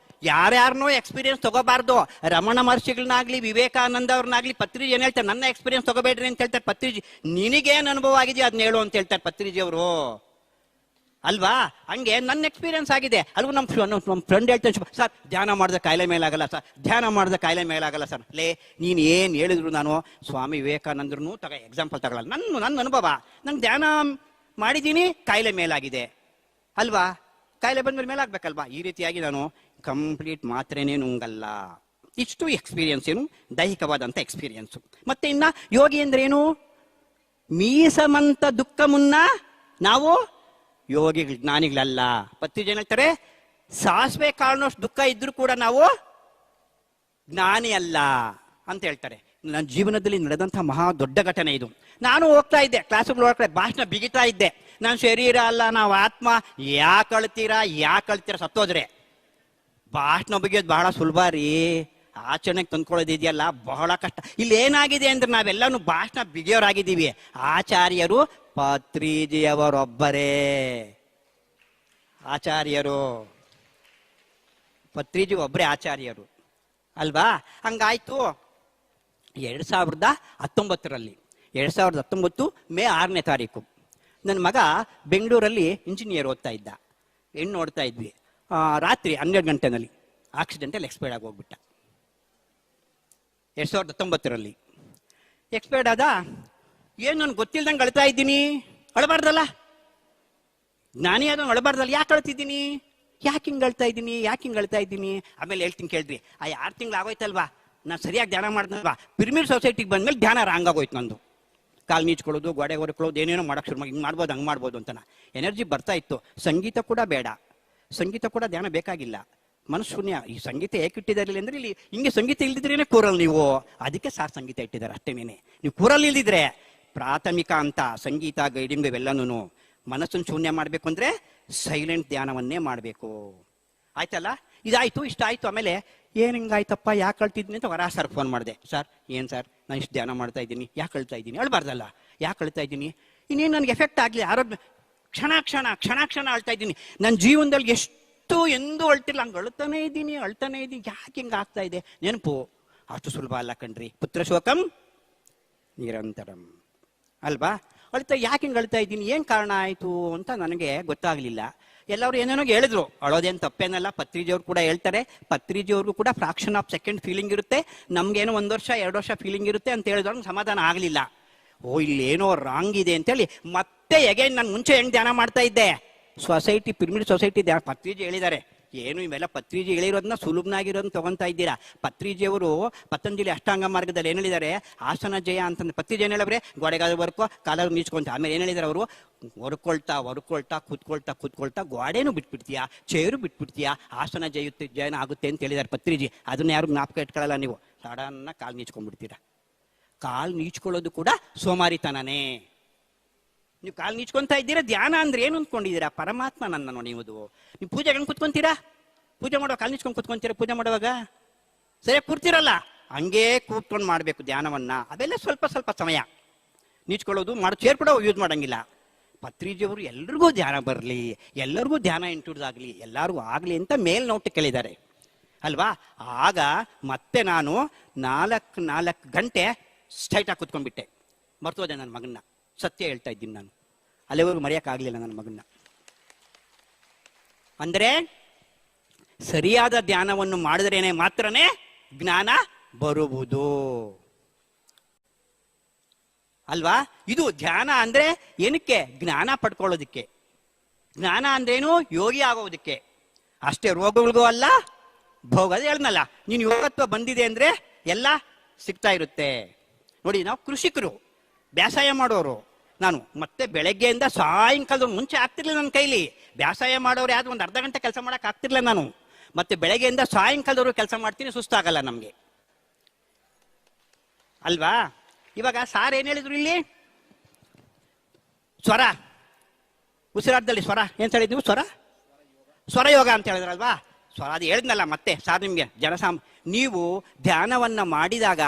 ಯಾರ್ಯಾರನೋ ಎಕ್ಸ್ಪೀರಿಯನ್ಸ್ ತಗೋಬಾರ್ದು. ರಮಣ ಮಹರ್ಷಿಗಳನ್ನಾಗ್ಲಿ ವಿವೇಕಾನಂದ ಅವ್ರನ್ನಾಗ್ಲಿ ಪತ್ರಿಜಿ ಏನ್ ಹೇಳ್ತಾರೆ? ನನ್ನ ಎಕ್ಸ್ಪೀರಿಯನ್ಸ್ ತಗೋಬೇಡ್ರಿ ಅಂತ ಹೇಳ್ತಾರೆ ಪತ್ರಿಜಿ. ನಿನಗೇನು ಅನುಭವ ಆಗಿದೆಯೋ ಅದನ್ನ ಹೇಳು ಅಂತ ಹೇಳ್ತಾರೆ ಪತ್ರಿಜಿ ಅವರು ಅಲ್ವಾ. ಹಂಗೆ ನನ್ನ ಎಕ್ಸ್ಪೀರಿಯನ್ಸ್ ಆಗಿದೆ ಅಲ್ವಾ. ನಮ್ಮ ಫ್ರೆಂಡ್ ಹೇಳ್ತಾನೆ, ಸರ್ ಧ್ಯಾನ ಮಾಡಿದ ಕಾಯಿಲೆ ಮೇಲಾಗಲ್ಲ ಸರ್, ಧ್ಯಾನ ಮಾಡಿದ ಕಾಯಿಲೆ ಮೇಲಾಗಲ್ಲ ಸರ್. ನೀನು ಏನು ಹೇಳಿದ್ರು ನಾನು ಸ್ವಾಮಿ ವಿವೇಕಾನಂದ್ರೂ ಎಕ್ಸಾಂಪಲ್ ತಗೊಳ್ಳಲ್ಲ. ನನ್ನ ಅನುಭವ, ನಂಗೆ ಧ್ಯಾನ ಮಾಡಿದ್ದೀನಿ, ಕಾಯಿಲೆ ಮೇಲಾಗಿದೆ ಅಲ್ವಾ. ಕಾಯಿಲೆ ಬಂದ್ಮೇಲೆ ಮೇಲಾಗ್ಬೇಕಲ್ವಾ. ಈ ರೀತಿಯಾಗಿ ನಾನು ಕಂಪ್ಲೀಟ್ ಮಾತ್ರೇನೇ ನುಂಗಲ್ಲ. ಇಷ್ಟು ಎಕ್ಸ್ಪೀರಿಯನ್ಸ್ ಏನು, ದೈಹಿಕವಾದಂಥ ಎಕ್ಸ್ಪೀರಿಯನ್ಸು. ಮತ್ತೆ ಇನ್ನ ಯೋಗಿ ಅಂದ್ರೆ ಏನು? ಮೀಸಮಂತ ದುಃಖ ಮುನ್ನ ನಾವು ಯೋಗಿ ಜ್ಞಾನಿಗಳಲ್ಲ. ಪತ್ರಿಜಿ ಏನ್ ಹೇಳ್ತಾರೆ? ಸಾಸಿವೆ ಕಾಳನಷ್ಟು ದುಃಖ ಇದ್ರೂ ಕೂಡ ನಾವು ಜ್ಞಾನಿ ಅಲ್ಲ ಅಂತ ಹೇಳ್ತಾರೆ. ನನ್ನ ಜೀವನದಲ್ಲಿ ನಡೆದಂಥ ಮಹಾ ದೊಡ್ಡ ಘಟನೆ ಇದು. ನಾನು ಹೋಗ್ತಾ ಇದ್ದೆ ಕ್ಲಾಸುಗಳು ಒಳಗಡೆ, ಭಾಷಣ ಬಿಗಿತಾ ಇದ್ದೆ. ನಾನು ಶರೀರ ಅಲ್ಲ, ನಾವು ಆತ್ಮ. ಯಾಕೆ ಅಳ್ತೀರಾ ಸತ್ತೋದ್ರೆ? ಭಾಷಣ ಬಿಗಿಯೋದು ಬಹಳ ಸುಲಭ ರೀ, ಆಚರಣೆಗೆ ತಂದ್ಕೊಳ್ಳೋದಿದೆಯಲ್ಲ ಬಹಳ ಕಷ್ಟ. ಇಲ್ಲಿ ಏನಾಗಿದೆ ಅಂದ್ರೆ ನಾವೆಲ್ಲಾನು ಭಾಷಣ ಬಿಗಿಯೋರಾಗಿದ್ದೀವಿ. ಆಚಾರ್ಯರು ಪತ್ರಿಜಿಯವರೊಬ್ಬರೇ ಆಚಾರ್ಯರು. ಪತ್ರಿಜಿ ಒಬ್ಬರೇ ಆಚಾರ್ಯರು ಅಲ್ವಾ. ಹಂಗಾಯ್ತು 2019ರಲ್ಲಿ 2019 ಮೇ 6ನೇ ತಾರೀಕು ನನ್ನ ಮಗ ಬೆಂಗಳೂರಲ್ಲಿ ಇಂಜಿನಿಯರ್ ಓದ್ತಾ ಇದ್ದ. ಹೆಣ್ಣು ನೋಡ್ತಾ ಇದ್ವಿ. ರಾತ್ರಿ 12 ಗಂಟೆನಲ್ಲಿ ಆಕ್ಸಿಡೆಂಟಲ್ಲಿ ಎಕ್ಸ್ಪೈರ್ಡ್ ಆಗಿ ಹೋಗ್ಬಿಟ್ಟ. 2019ರಲ್ಲಿ ಎಕ್ಸ್ಪೈರ್ಡ್ ಆದ. ಏನು ನನ್ಗೆ ಗೊತ್ತಿಲ್ದಂಗೆ ಅಳ್ತಾ ಇದ್ದೀನಿ. ಅಳಬಾರ್ದಲ್ಲ, ಜ್ಞಾನಿ ಆದ ಅಳಬಾರ್ದಲ್ಲ. ಯಾಕೆ ಅಳ್ತಿದ್ದೀನಿ? ಯಾಕೆ ಹಿಂಗೆ ಅಳ್ತಾ ಇದ್ದೀನಿ? ಆಮೇಲೆ ಹೇಳ್ತೀನಿ ಕೇಳ್ರಿ, 6 ತಿಂಗಳು ಆಗೋಯ್ತಲ್ವಾ, ನಾನು ಸರಿಯಾಗಿ ಧ್ಯಾನ ಮಾಡ್ದಲ್ವಾ. ಪಿರಮಿಡ್ ಸೊಸೈಟಿಗೆ ಬಂದ್ಮೇಲೆ ಧ್ಯಾನ ರಾಂಗ್ ಆಗೋಯ್ತು ನಂದು. ಕಾಲು ನೀಚ್ಕೊಳ್ಳೋದು, ಗೋಡೆ ಹೊರಕೊಳ್ಳೋದು, ಏನೇನೋ ಮಾಡೋಕೆ ಶುರು ಮಾಡಿ, ಹಿಂಗೆ ಮಾಡ್ಬೋದು ಹಂಗೆ ಮಾಡ್ಬೋದು ಅಂತ ಎನರ್ಜಿ ಬರ್ತಾ ಇತ್ತು. ಸಂಗೀತ ಕೂಡ ಬೇಡ, ಸಂಗೀತ ಕೂಡ ಧ್ಯಾನ ಬೇಕಾಗಿಲ್ಲ. ಮನಶೂನ್ಯ. ಈ ಸಂಗೀತ ಏಕೆ ಇಟ್ಟಿದ್ದಾರೆ ಅಂದ್ರೆ ಇಲ್ಲಿ ಹಿಂಗೆ ಸಂಗೀತ ಇಲ್ದಿದ್ರೇನೆ ಕೂರಲ್ ನೀವು, ಅದಕ್ಕೆ ಸಾರ್ ಸಂಗೀತ ಇಟ್ಟಿದ್ದಾರೆ ಅಷ್ಟೇನೇನೆ. ನೀವು ಕೂರಲ್ಲಿ ಇಲ್ದಿದ್ರೆ ಪ್ರಾಥಮಿಕ ಅಂತ ಸಂಗೀತ ಗೈಡಿಂಗ್ ಇವೆಲ್ಲನೂ ಮನಸ್ಸನ್ನು ಶೂನ್ಯ ಮಾಡಬೇಕು ಅಂದ್ರೆ ಸೈಲೆಂಟ್ ಧ್ಯಾನವನ್ನೇ ಮಾಡಬೇಕು. ಆಯ್ತಲ್ಲ, ಇದಾಯ್ತು, ಇಷ್ಟ ಆಯ್ತು. ಆಮೇಲೆ ಏನ್ ಹಿಂಗಾಯ್ತಪ್ಪ, ಯಾಕೆ ಅಳ್ತಿದ್ದೀನಿ ಅಂತ ವರ ಸರ್ ಫೋನ್ ಮಾಡಿದೆ. ಸರ್ ಏನ್ ಸರ್, ನಾನು ಇಷ್ಟು ಧ್ಯಾನ ಮಾಡ್ತಾ ಇದ್ದೀನಿ, ಯಾಕೆ ಅಳ್ತಾ ಇದ್ದೀನಿ? ಅಳ್ಬಾರ್ದಲ್ಲ, ಯಾಕೆ ಅಳ್ತಾ ಇದ್ದೀನಿ? ಇನ್ನೇನು ನನಗೆ ಎಫೆಕ್ಟ್ ಆಗಲಿ, ಆರೋಗ್ಯ ಕ್ಷಣ ಕ್ಷಣ ಅಳ್ತಾ ಇದ್ದೀನಿ. ನನ್ನ ಜೀವನದಲ್ಲಿ ಎಷ್ಟು ಎಂದೂ ಅಳ್ತಿಲ್ಲ, ಹಂಗೆ ಅಳ್ತಾನೆ ಇದ್ದೀನಿ. ಯಾಕೆ ಹಿಂಗೆ ಆಗ್ತಾ ಇದೆ? ನೆನಪು ಅಷ್ಟು ಸುಲಭ ಅಲ್ಲ ಕಣ್ರಿ. ಪುತ್ರ ಶೋಕಂ ನಿರಂತರಂ ಅಲ್ವಾ. ಯಾಕೆ ಹಿಂಗೆ ಅಳ್ತಾ ಇದ್ದೀನಿ, ಏನು ಕಾರಣ ಆಯಿತು ಅಂತ ನನಗೆ ಗೊತ್ತಾಗಲಿಲ್ಲ. ಎಲ್ಲರೂ ಏನೇನೋ ಹೇಳಿದ್ರು. ಅಳೋದೇನು ತಪ್ಪೇನಲ್ಲ, ಪತ್ರಿಜಿಯವ್ರು ಕೂಡ ಹೇಳ್ತಾರೆ. ಪತ್ರಿಜಿಯವ್ರಿಗೂ ಕೂಡ ಫ್ರಾಕ್ಷನ್ ಆಫ್ ಸೆಕೆಂಡ್ ಫೀಲಿಂಗ್ ಇರುತ್ತೆ. ನಮ್ಗೇನೋ 1 ವರ್ಷ 2 ವರ್ಷ ಫೀಲಿಂಗ್ ಇರುತ್ತೆ ಅಂತ ಹೇಳಿದ್ರು. ಸಮಾಧಾನ ಆಗಲಿಲ್ಲ. ಓ, ಇಲ್ಲೇನೋ ರಾಂಗ್ ಇದೆ ಅಂತೇಳಿ ಮತ್ತೆ ಎಗೈನ್ ನಾನು ಮುಂಚೆ ಹೆಂಗ್ ಧ್ಯಾನ ಮಾಡ್ತಾ ಇದ್ದೆ, ಸೊಸೈಟಿ ಪಿರಮಿಡ್ ಸೊಸೈಟಿ ಧ್ಯಾನ. ಪತ್ರಿಜಿ ಹೇಳಿದ್ದಾರೆ, ಏನು ಇವೆಲ್ಲ ಪತ್ರಿಜಿ ಹೇಳಿರೋದನ್ನ ಸುಲಭನಾಗಿರೋದನ್ನ ತಗೊಂತಾ ಇದ್ದೀರಾ. ಪತ್ರಿಜಿಯವರು ಪತಂಜಲಿ ಅಷ್ಟಾಂಗ ಮಾರ್ಗದಲ್ಲಿ ಏನು ಹೇಳಿದ್ದಾರೆ, ಆಸನ ಜಯ ಅಂತಂದ್ರೆ ಪತ್ರಿಜಿ ಏನು ಹೇಳಿದ್ರೆ ಗೋಡೆಗಾದ ವರ್ಕೋ ಕಾಲ ನೀಚ್ಕೊಂತ. ಆಮೇಲೆ ಏನು ಹೇಳಿದಾರೆ ಅವರು, ಹೊರ್ಕೊಳ್ತಾ ಕೂತ್ಕೊಳ್ತಾ ಗೋಡೆನೂ ಬಿಟ್ಬಿಡ್ತೀಯಾ, ಚೇರು ಬಿಟ್ಬಿಡ್ತೀಯಾ, ಆಸನ ಜಯನ ಆಗುತ್ತೆ ಅಂತ ಹೇಳಿದ್ದಾರೆ ಪತ್ರಿಜಿ. ಅದನ್ನ ಯಾರು ಜ್ಞಾಪಕ ಇಟ್ಕೊಳ್ಳಲ್ಲ. ನೀವು ಸಡನ್ನ ಕಾಲು ನೀಚ್ಕೊಂಡ್ಬಿಡ್ತೀರಾ. ಕಾಲು ನೀಚ್ಕೊಳ್ಳೋದು ಕೂಡ ಸೋಮಾರಿತನನೇ. ನೀವು ಕಾಲು ನೀಚ್ಕೊಂತ ಇದ್ದೀರಾ. ಧ್ಯಾನ ಅಂದ್ರೆ ಏನು ಅಂದ್ಕೊಂಡಿದ್ದೀರಾ, ಪರಮಾತ್ಮ ನನ್ನ ನೋಡುವುದು. ನೀವು ಪೂಜೆಗೆ ಹೆಂಗ್ ಕುತ್ಕೊಂತೀರಾ, ಪೂಜೆ ಮಾಡುವಾಗ ಕಾಲು ನೀಚ್ಕೊಂಡು ಕುತ್ಕೊಂತೀರಾ, ಪೂಜೆ ಮಾಡುವಾಗ ಸರಿಯಾಗಿ ಕೂರ್ತಿರಲ್ಲ, ಹಂಗೇ ಕೂತ್ಕೊಂಡು ಮಾಡ್ಬೇಕು ಧ್ಯಾನವನ್ನ. ಅವೆಲ್ಲ ಸ್ವಲ್ಪ ಸ್ವಲ್ಪ ಸಮಯ ನೀಚ್ಕೊಳ್ಳೋದು ಮಾಡೋ, ಚೇರ್ ಕೂಡ ಯೂಸ್ ಮಾಡಂಗಿಲ್ಲ. ಪತ್ರಿಜಿಯವರು ಎಲ್ರಿಗೂ ಧ್ಯಾನ ಬರಲಿ, ಎಲ್ಲರಿಗೂ ಧ್ಯಾನ ಇಂಟ್ರೂಸ್ ಆಗಲಿ, ಎಲ್ಲರಿಗೂ ಆಗಲಿ ಅಂತ ಮೇಲ್ನೋಟಕ್ಕೆ ಕೇಳಿದ್ದಾರೆ ಅಲ್ವಾ. ಆಗ ಮತ್ತೆ ನಾನು 4 ಗಂಟೆ ಸ್ಟ್ರೈಟಾಗಿ ಕುತ್ಕೊಂಡ್ಬಿಟ್ಟೆ. ಮರ್ತೋದೆ ನನ್ನ ಮಗನ್ನ, ಸತ್ಯ ಹೇಳ್ತಾ ಇದ್ದೀನಿ ನಾನು. ಅಲ್ಲಿವರೆಗೂ ಮರೆಯೋಕ್ಕಾಗಲಿಲ್ಲ ನನ್ನ ಮಗನ್ನ. ಅಂದ್ರೆ ಸರಿಯಾದ ಧ್ಯಾನವನ್ನು ಮಾಡಿದ್ರೇನೆ ಮಾತ್ರನೇ ಜ್ಞಾನ ಬರುವುದು ಅಲ್ವಾ. ಇದು ಧ್ಯಾನ ಅಂದ್ರೆ ಏನಕ್ಕೆ, ಜ್ಞಾನ ಪಡ್ಕೊಳ್ಳೋದಿಕ್ಕೆ. ಜ್ಞಾನ ಅಂದ್ರೇನು, ಯೋಗಿ ಆಗೋದಕ್ಕೆ ಅಷ್ಟೇ, ರೋಗಗಳಿಗೂ ಅಲ್ಲ ಭೋಗ. ಅದು ಹೇಳ್ನಲ್ಲ, ನೀನು ಯೋಗತ್ವ ಬಂದಿದೆ ಅಂದ್ರೆ ಎಲ್ಲ ಸಿಗ್ತಾ ಇರುತ್ತೆ. ನೋಡಿ, ನಾವು ಕೃಷಿಕರು, ಬೇಸಾಯ ಮಾಡೋರು. ನಾನು ಮತ್ತೆ ಬೆಳಗ್ಗೆಯಿಂದ ಸಾಯಂಕಾಲದ ಮುಂಚೆ ಆಗ್ತಿರ್ಲಿಲ್ಲ ನನ್ನ ಕೈಲಿ. ಬೇಸಾಯ ಮಾಡೋರು ಯಾವ್ದು ಒಂದು ಅರ್ಧ ಗಂಟೆ ಕೆಲಸ ಮಾಡಕ್ ಆಗ್ತಿರ್ಲಿಲ್ಲ ನಾನು. ಮತ್ತೆ ಬೆಳಗ್ಗೆಯಿಂದ ಸಾಯಂಕಾಲದವರು ಕೆಲಸ ಮಾಡ್ತೀನಿ, ಸುಸ್ತಾಗಲ್ಲ ನಮ್ಗೆ ಅಲ್ವಾ. ಇವಾಗ ಸಾರ್ ಏನ್ ಹೇಳಿದ್ರು ಇಲ್ಲಿ, ಸ್ವರ, ಉಸಿರಾಟದಲ್ಲಿ ಸ್ವರ ಏನ್ ಹೇಳಿದ್ವಿ, ಸ್ವರ ಯೋಗ ಅಂತ ಹೇಳಿದ್ರಲ್ವಾ. ಸ್ವರ ಅದು ಹೇಳಿದ್ನಲ್ಲ ಮತ್ತೆ ಸಾರ್ ನಿಮ್ಗೆ ನೀವು ಧ್ಯಾನವನ್ನ ಮಾಡಿದಾಗ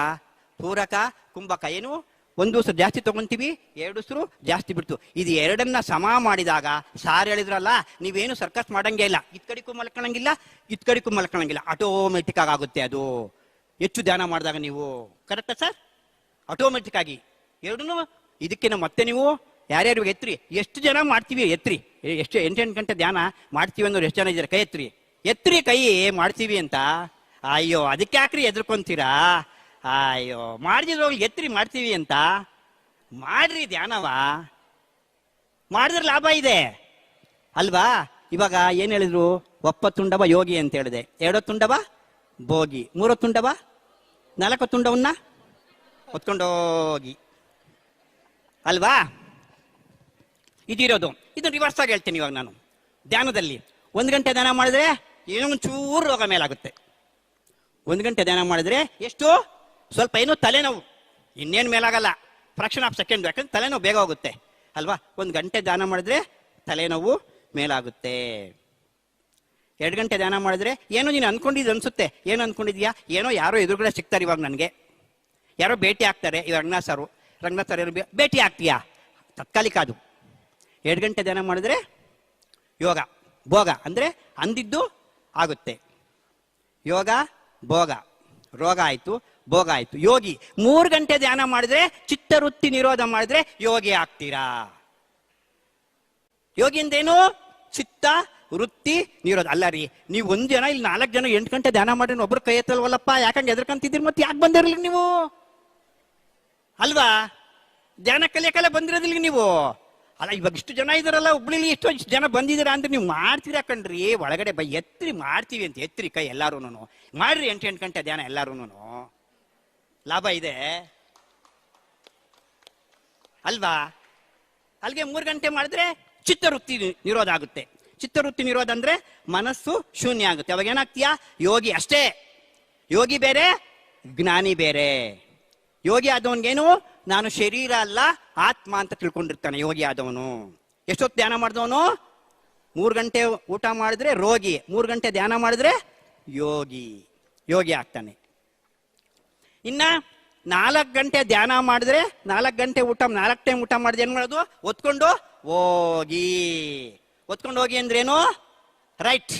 ಪೂರಕ ಕುಂಭಕ ಏನು, 1 ಉಸಿರು ಜಾಸ್ತಿ ತಗೊಂತೀವಿ, 2 ಉಸಿರು ಜಾಸ್ತಿ ಬಿಡ್ತು. ಇದು ಎರಡನ್ನ ಸಮ ಮಾಡಿದಾಗ ಸಾರ್ ಹೇಳಿದ್ರಲ್ಲ, ನೀವೇನು ಸರ್ಕಸ್ ಮಾಡಂಗೇ ಇಲ್ಲ, ಇತ್ಕಡಿಗೂ ಮಲ್ಕೊಳಂಗಿಲ್ಲ, ಇತ್ಕಡಿಗೂ ಮಲ್ಕೊಳಂಗಿಲ್ಲ, ಆಟೋಮೆಟಿಕ್ ಆಗುತ್ತೆ ಅದು. ಹೆಚ್ಚು ಧ್ಯಾನ ಮಾಡಿದಾಗ ನೀವು, ಕರೆಕ್ಟಾ ಸರ್, ಆಟೋಮೆಟಿಕ್ ಆಗಿ ಎರಡೂ. ಇದಕ್ಕೆ ಮತ್ತೆ ನೀವು ಯಾರ್ಯಾರು ಎತ್ರಿ, ಎಷ್ಟು ಜನ ಮಾಡ್ತೀವಿ ಎತ್ರಿ, ಎಷ್ಟು 8 ಗಂಟೆ ಧ್ಯಾನ ಮಾಡ್ತೀವಿ ಅನ್ನೋರು ಎಷ್ಟು ಜನ ಇದ್ದಾರೆ, ಕೈ ಎತ್ರಿ ಕೈ ಮಾಡ್ತೀವಿ ಅಂತ. ಅಯ್ಯೋ ಅದಕ್ಕೆ ಯಾಕ್ರಿ ಎದ್ರಕೊಂತೀರಾ, ಅಯ್ಯೋ ಮಾಡಿದ್ರು ಎತ್ರಿ ಮಾಡ್ತೀವಿ ಅಂತ. ಮಾಡ್ರಿ ಧ್ಯಾನವ, ಮಾಡಿದ್ರೆ ಲಾಭ ಇದೆ ಅಲ್ವಾ. ಇವಾಗ ಏನ್ ಹೇಳಿದ್ರು, ಒಪ್ಪತ್ತುಂಡವ ಯೋಗಿ ಅಂತ ಹೇಳಿದೆ, 2 ತುಂಡವ ಭೋಗಿ, 3 ತುಂಡವ 4 ತುಂಡವನ್ನ ಹೊತ್ಕೊಂಡೋಗಿ ಅಲ್ವಾ. ಇದಿರೋದು. ಇದನ್ನ ರಿವರ್ಸ್ ಆಗಿ ಹೇಳ್ತೀನಿ ಇವಾಗ ನಾನು. ಧ್ಯಾನದಲ್ಲಿ 1 ಗಂಟೆ ಧ್ಯಾನ ಮಾಡಿದ್ರೆ ಏನೋ ಒಂಚೂರು ರೋಗ ಮೇಲಾಗುತ್ತೆ. 1 ಗಂಟೆ ಧ್ಯಾನ ಮಾಡಿದ್ರೆ ಎಷ್ಟು, ಸ್ವಲ್ಪ ಏನೋ ತಲೆನೋವು, ಇನ್ನೇನು ಮೇಲಾಗಲ್ಲ, ಫ್ರಾಕ್ಷನ್ ಆಫ್ ಸೆಕೆಂಡ್. ಯಾಕಂದ್ರೆ ತಲೆನೋವು ಬೇಗ ಹೋಗುತ್ತೆ ಅಲ್ವಾ. 1 ಗಂಟೆ ಧ್ಯಾನ ಮಾಡಿದ್ರೆ ತಲೆನೋವು ಮೇಲಾಗುತ್ತೆ. 2 ಗಂಟೆ ಧ್ಯಾನ ಮಾಡಿದ್ರೆ ಏನೋ ನೀನು ಅನ್ಕೊಂಡಿದ್ದು ಅನ್ಸುತ್ತೆ. ಏನು ಅನ್ಕೊಂಡಿದ್ಯಾ, ಏನೋ ಯಾರೋ ಎದುರುಗಡೆ ಸಿಗ್ತಾರೆ ಇವಾಗ ನನಗೆ, ಯಾರೋ ಭೇಟಿ ಆಗ್ತಾರೆ. ಇವಾಗ ರಂಗನಾಥ್ ಸರ್ ಯಾರು ಭೇಟಿ ಆಗ್ತೀಯಾ, ತತ್ಕಾಲಿಕ ಅದು. 2 ಗಂಟೆ ಧ್ಯಾನ ಮಾಡಿದ್ರೆ ಯೋಗ ಭೋಗ, ಅಂದ್ರೆ ಅಂದಿದ್ದು ಆಗುತ್ತೆ. ಯೋಗ ಭೋಗ, ರೋಗ ಆಯ್ತು, ಭೋಗ ಆಯ್ತು. ಯೋಗಿ 3 ಗಂಟೆ ಧ್ಯಾನ ಮಾಡಿದ್ರೆ, ಚಿತ್ತವೃತ್ತಿ ನಿರೋಧ ಮಾಡಿದ್ರೆ ಯೋಗಿ ಆಗ್ತೀರಾ. ಯೋಗಿ ಅಂದೇನು, ಚಿತ್ತ ವೃತ್ತಿ ನಿರೋಧ ಅಲ್ಲ ರೀ. ನೀವು 1 ಜನ ಇಲ್ಲಿ 4 ಜನ 8 ಗಂಟೆ ಧ್ಯಾನ ಮಾಡಿ ಒಬ್ರು ಕೈ ಎತ್ತಲ್ವಲ್ಲಪ್ಪ, ಯಾಕಂದ್ರೆ ಎದ್ರಕಂತಿದ್ದೀರಿ, ಮತ್ತೆ ಯಾಕೆ ಬಂದಿರಲಿಲ್ಲ ನೀವು ಅಲ್ವಾ. ಧ್ಯಾನ ಕಲಿಯಕಲ್ಲ ಬಂದಿರೋದಿಲ್ಲ ನೀವು ಅಲ್ಲ. ಇವಾಗ ಇಷ್ಟು ಜನ ಇದಾರಲ್ಲ ಹುಬ್ಳಿಲಿ, ಇಷ್ಟು ಜನ ಬಂದಿದ್ದೀರಾ ಅಂದ್ರೆ ನೀವು ಮಾಡ್ತೀರಾ ಕಣ್ರಿ. ಒಳಗಡೆ ಎತ್ರಿ ಮಾಡ್ತೀವಿ ಅಂತ ಎತ್ರಿ ಕೈ ಎಲ್ಲಾರು ಮಾಡ್ರಿ. 8 ಗಂಟೆ ಧ್ಯಾನ ಎಲ್ಲಾರು ಲಾಭ ಇದೆ ಅಲ್ವಾ. ಅಲ್ಲಿಗೆ 3 ಗಂಟೆ ಮಾಡಿದ್ರೆ ಚಿತ್ತವೃತ್ತಿ ನಿರೋಧ ಆಗುತ್ತೆ. ಚಿತ್ತವೃತ್ತಿ ನಿರೋಧ ಅಂದ್ರೆ ಮನಸ್ಸು ಶೂನ್ಯ ಆಗುತ್ತೆ. ಅವಾಗ ಏನಾಗ್ತೀಯಾ, ಯೋಗಿ ಅಷ್ಟೇ. ಯೋಗಿ ಬೇರೆ, ಜ್ಞಾನಿ ಬೇರೆ. ಯೋಗಿ ಆದವನ್ಗೇನು, ನಾನು ಶರೀರ ಅಲ್ಲ ಆತ್ಮ ಅಂತ ತಿಳ್ಕೊಂಡಿರ್ತಾನೆ ಯೋಗಿ ಆದವನು. ಎಷ್ಟೊತ್ತು ಧ್ಯಾನ ಮಾಡಿದವನು, 3 ಗಂಟೆ ಊಟ ಮಾಡಿದ್ರೆ ರೋಗಿ, 3 ಗಂಟೆ ಧ್ಯಾನ ಮಾಡಿದ್ರೆ ಯೋಗಿ ಆಗ್ತಾನೆ. ಇನ್ನ 4 ಗಂಟೆ ಧ್ಯಾನ ಮಾಡಿದ್ರೆ, 4 ಗಂಟೆ ಊಟ, 4 ಟೈಮ್ ಊಟ ಮಾಡಿದ್ರೆ ಏನ್ ಮಾಡೋದು, ಒತ್ಕೊಂಡು ಹೋಗಿ ಅಂದ್ರೇನು, ರೈಟ್,